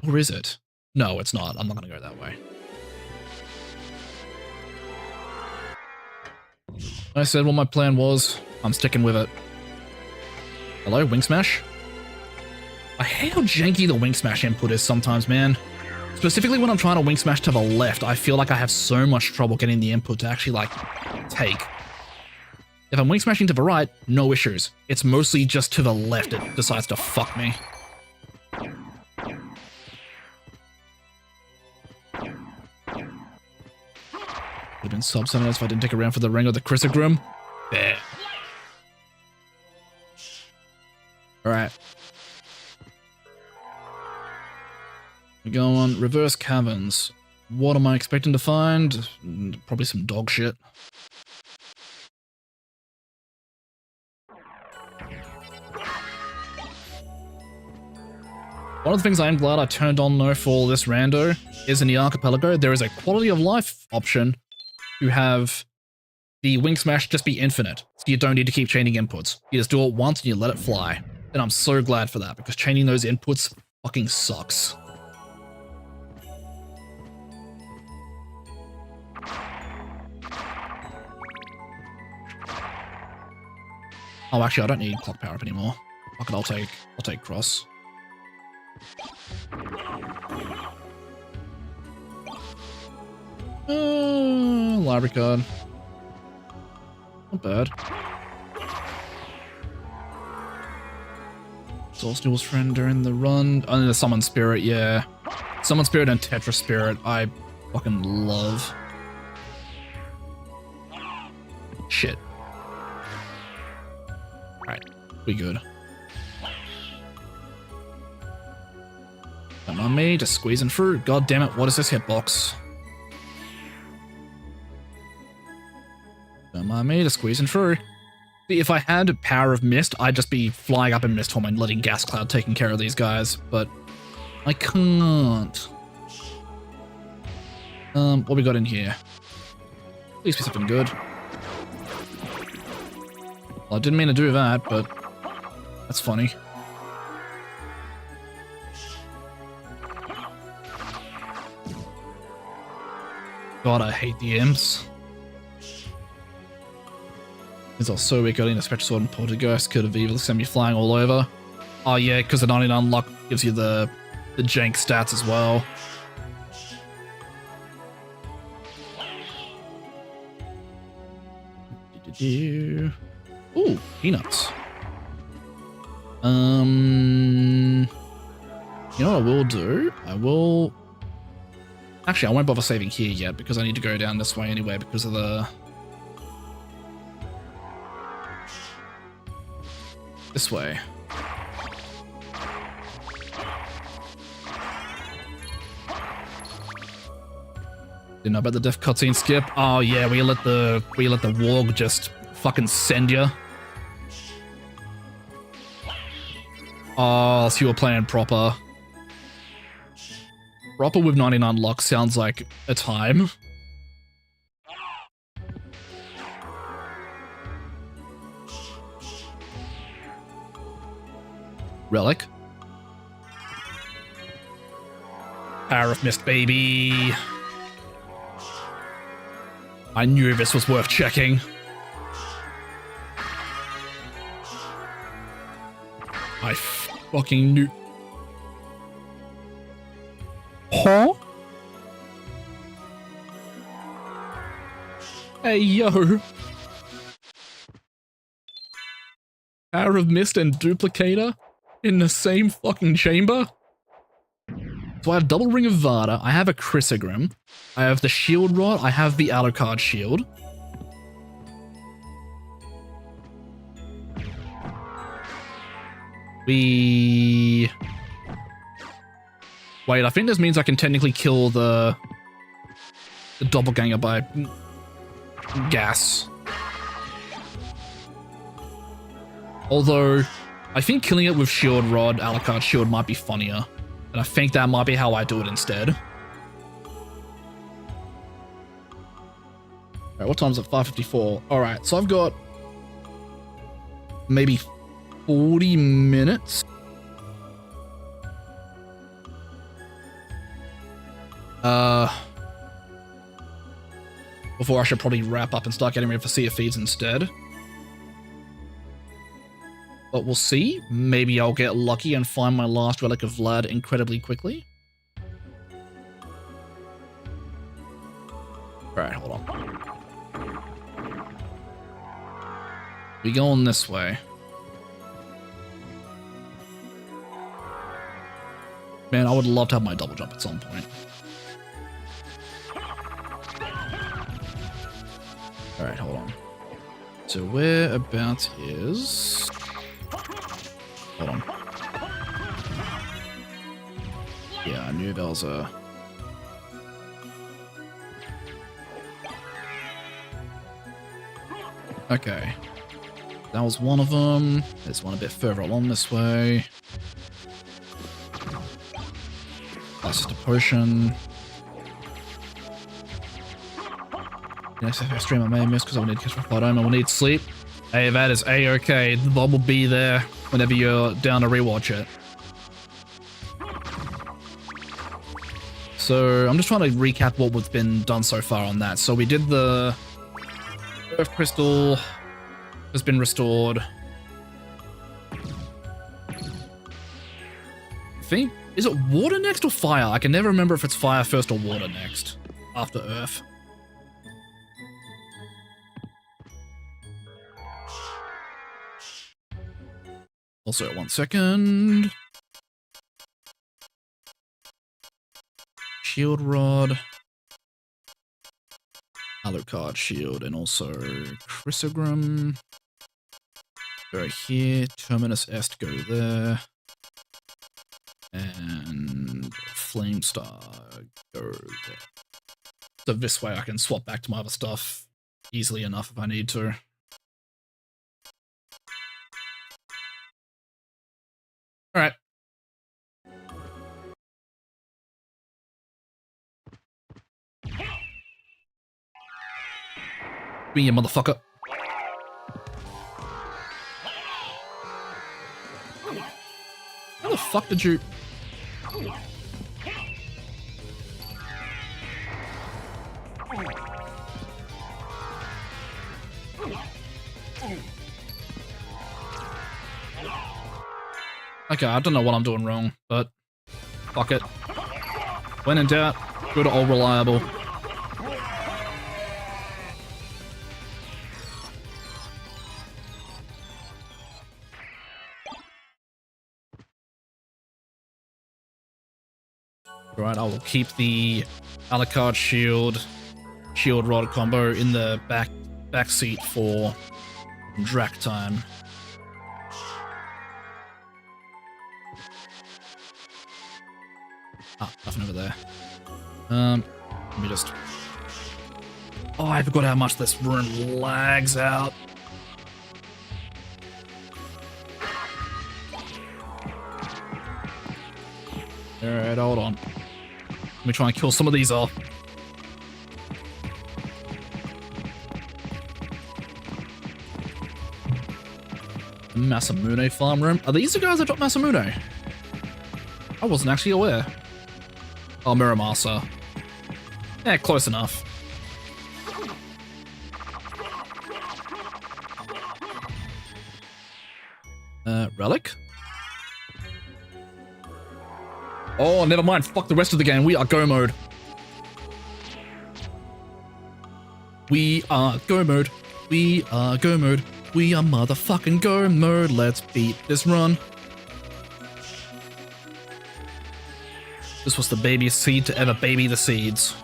Or is it? No, it's not. I'm not gonna go that way. I said what my plan was. I'm sticking with it. Hello, Wing Smash? I hate how janky the Wing Smash input is sometimes, man. Specifically when I'm trying to Wing Smash to the left, I feel like I have so much trouble getting the input to actually, like, take. If I'm Wing Smashing to the right, no issues. It's mostly just to the left it decides to fuck me. Would have been sub-senators if I didn't take around for the ring of the Chrysogrim. There. Alright. We go on reverse caverns. What am I expecting to find? Probably some dog shit. One of the things I am glad I turned on though for this rando is in the archipelago, there is a quality of life option to have the wing smash just be infinite. So you don't need to keep chaining inputs. You just do it once and you let it fly. And I'm so glad for that because chaining those inputs fucking sucks. Oh, actually, I don't need clock power up anymore. Fuck it, I'll take cross. Library card. Not bad. Soulstill's friend during the run. Oh, the Summon Spirit, yeah. Summon Spirit and Tetra Spirit, I fucking love. Shit. Alright, we good. Come on me, just squeezing through. God damn it, what is this hitbox? Come on me, just squeezing through. See, if I had Power of Mist, I'd just be flying up in Mist Form and letting Gas Cloud taking care of these guys, but I can't. What we got in here? Please be something good. Well, I didn't mean to do that, but that's funny. God, I hate the imps. These are so weak. Getting a Spectre Sword and Poltergeist could have easily sent me flying all over. Oh yeah, because the 99 luck gives you the jank stats as well. Ooh, peanuts. You know what I will do? I will... Actually, I won't bother saving here yet because I need to go down this way anyway because of the... This way. Didn't know about the death cutscene skip. Oh yeah, we let the warg just fucking send ya. Oh, so you were playing proper. Proper with 99 luck sounds like a time. Relic. Power of Mist, baby. I knew this was worth checking. I fucking knew. Huh? Hey, yo. Power of Mist and Duplicator in the same fucking chamber? So I have double Ring of Vada, I have a Chrysogrim, I have the Shield Rod, I have the Alucard Shield. Wait, I think this means I can technically kill the Doppelganger by gas. Although, I think killing it with Shield Rod, Alucard Shield might be funnier. And I think that might be how I do it instead. Alright, what time is it? 5:54. Alright, so I've got maybe 40 minutes. Before I should probably wrap up and start getting ready for Sea of Thieves instead. But we'll see. Maybe I'll get lucky and find my last Relic of Vlad incredibly quickly. Alright, hold on. We going this way. Man, I would love to have my double jump at some point. Alright, hold on. So whereabouts is... Hold on. Yeah, I knew there was a... Okay. That was one of them. There's one a bit further along this way. That's just a potion. Next stream I may miss because I will need to catch my flight home. I will need sleep. Hey, that is A-okay. The VOD will be there whenever you're down to rewatch it. So I'm just trying to recap what was been done so far on that. So we did the Earth Crystal has been restored. I think, is it water next or fire? I can never remember if it's fire first or water next after Earth. Also, 1 second. Shield rod. Alucard shield, and also Chrysogram. Go here. Terminus Est go there. And Flame Star go there. So this way I can swap back to my other stuff easily enough if I need to. Alright. Be you motherfucker. How the fuck did you... Okay, I don't know what I'm doing wrong, but fuck it. When in doubt, good old reliable. Right, I will keep the Alucard shield rod combo in the back seat for Drac time. Ah, nothing over there. Let me just... Oh, I forgot how much this room lags out. Alright, hold on. Let me try and kill some of these off. Masamune farm room. Are these the guys that dropped Masamune? I wasn't actually aware. Oh, Muramasa. Yeah, close enough. Relic? Oh, never mind. Fuck the rest of the game. We are go mode. We are go mode. We are go mode. We are motherfucking go mode. Let's beat this run. This was the babyest seed to ever baby the seeds.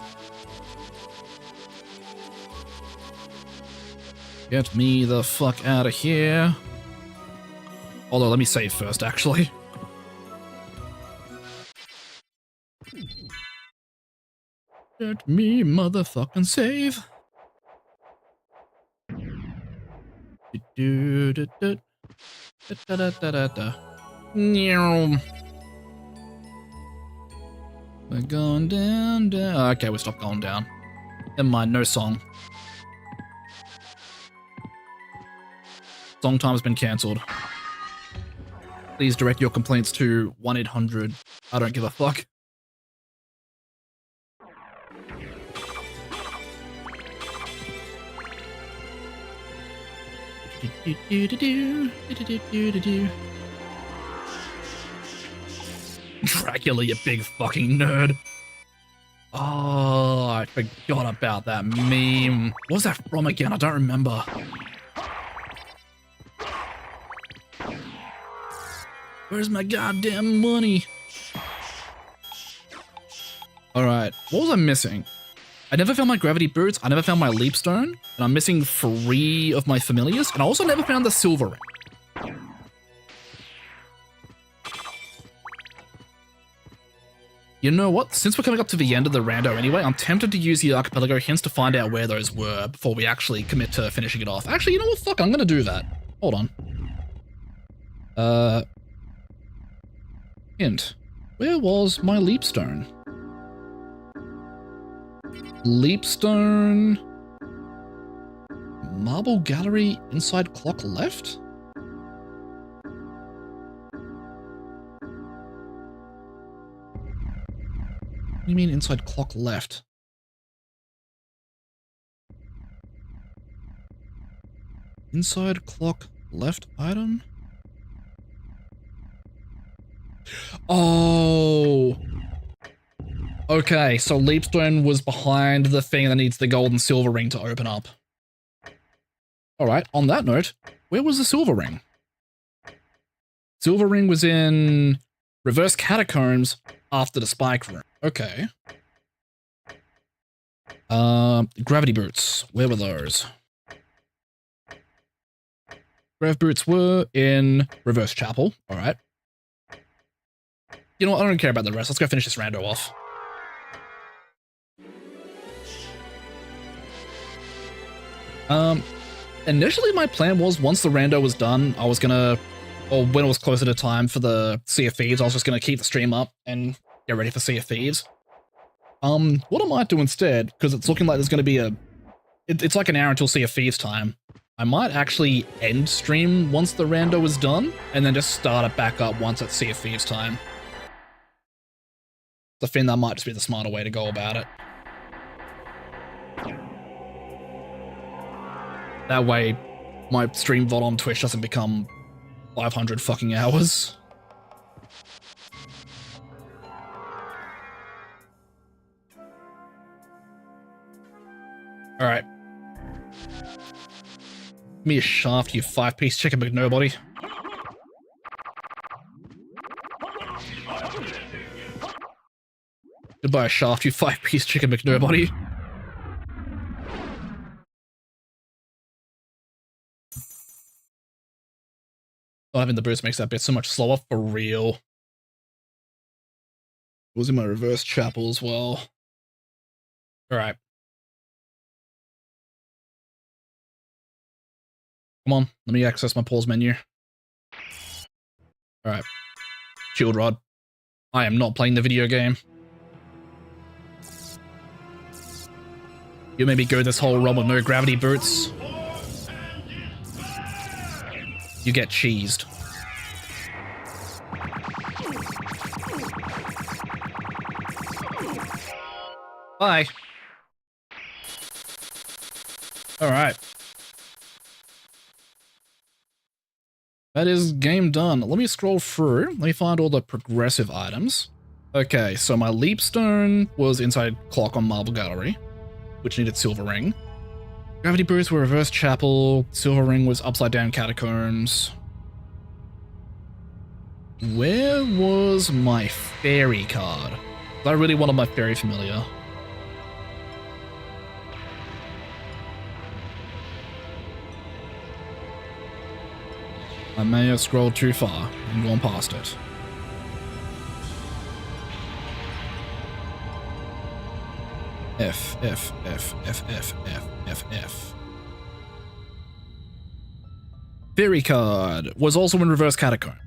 Get me the fuck out of here. Although, let me save first, actually. Let me motherfucking save. We're going down, down. Okay, we stopped going down. Never mind, no song. Song time has been cancelled. Please direct your complaints to 1-800. I don't give a fuck. Dracula, you big fucking nerd. Oh, I forgot about that meme. What was that from again? I don't remember. Where's my goddamn money? Alright, what was I missing? I never found my gravity boots, I never found my leap stone, and I'm missing 3 of my familiars, and I also never found the silver ring. You know what? Since we're coming up to the end of the rando anyway, I'm tempted to use the archipelago hints to find out where those were before we actually commit to finishing it off. Actually, you know what? Fuck, I'm gonna do that. Hold on. Hint. Where was my leapstone? Leapstone... Marble gallery inside clock left? What do you mean inside clock left? Inside clock left item? Oh! Okay, so Leapstone was behind the thing that needs the gold and silver ring to open up. Alright, on that note, where was the silver ring? Silver ring was in reverse catacombs after the spike room. Okay. Gravity boots. Where were those? Grav boots were in reverse chapel. Alright. You know what? I don't care about the rest. Let's go finish this rando off. Initially my plan was once the rando was done, I was gonna, or when it was closer to time for the Sea of Thieves, I was just gonna keep the stream up and get ready for Sea of Thieves. What I might do instead, because it's looking like there's gonna be it's like an hour until Sea of Thieves time. I might actually end stream once the rando is done, and then just start it back up once it's Sea of Thieves time. I think that might just be the smarter way to go about it. That way, my stream VOD on Twitch doesn't become 500 fucking hours. Alright. Give me a shaft, you 5-piece chicken McNobody. Goodbye, shaft, you 5-piece chicken McNobody. Not having the boost makes that bit so much slower, for real. It was in my reverse chapel as well. Alright. Come on, let me access my pause menu. Alright. Shield rod. I am not playing the video game. You made me go this whole run with no gravity boots. You get cheesed. Bye. Alright. That is game done. Let me scroll through. Let me find all the progressive items. Okay, so my leapstone was inside clock on Marble Gallery, which needed silver ring. Gravity boots were reverse chapel. Silver ring was upside down catacombs. Where was my fairy card? I really wanted my fairy familiar. I may have scrolled too far and gone past it. F. Fairy card was also in reverse catacomb.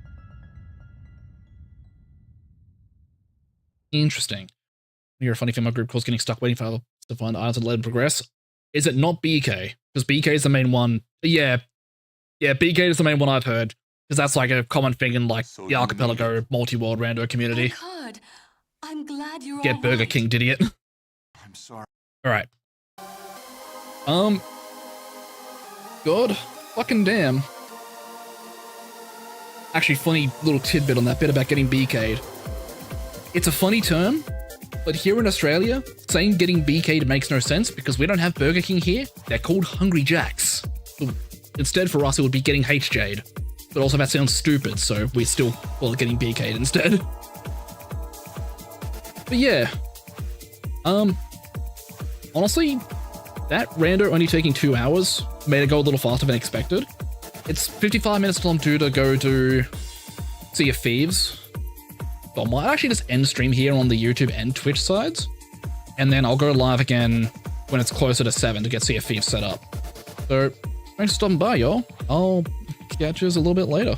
Interesting. You're a funny thing, my group calls getting stuck waiting for others to find items and let them progress. Is it not BK? Because BK is the main one. Yeah, BK is the main one I've heard. Because that's like a common thing in like the archipelago multi-world rando community. Oh God. I'm glad you're Get all Burger right. King, idiot. I'm sorry. Alright. God fucking damn. Actually, funny little tidbit on that bit about getting BK'd. It's a funny term, but here in Australia, saying getting BK'd makes no sense because we don't have Burger King here. They're called Hungry Jacks. Instead for us, it would be getting HJ'd. But also that sounds stupid, so we still call it getting BK'd instead. But yeah. On honestly, that rando only taking 2 hours made it go a little faster than expected. It's 55 minutes till I'm due to go to Sea of Thieves. So I might actually just end stream here on the YouTube and Twitch sides. And then I'll go live again when it's closer to 7 to get Sea of Thieves set up. So, thanks for stopping by, y'all. I'll catch you a little bit later.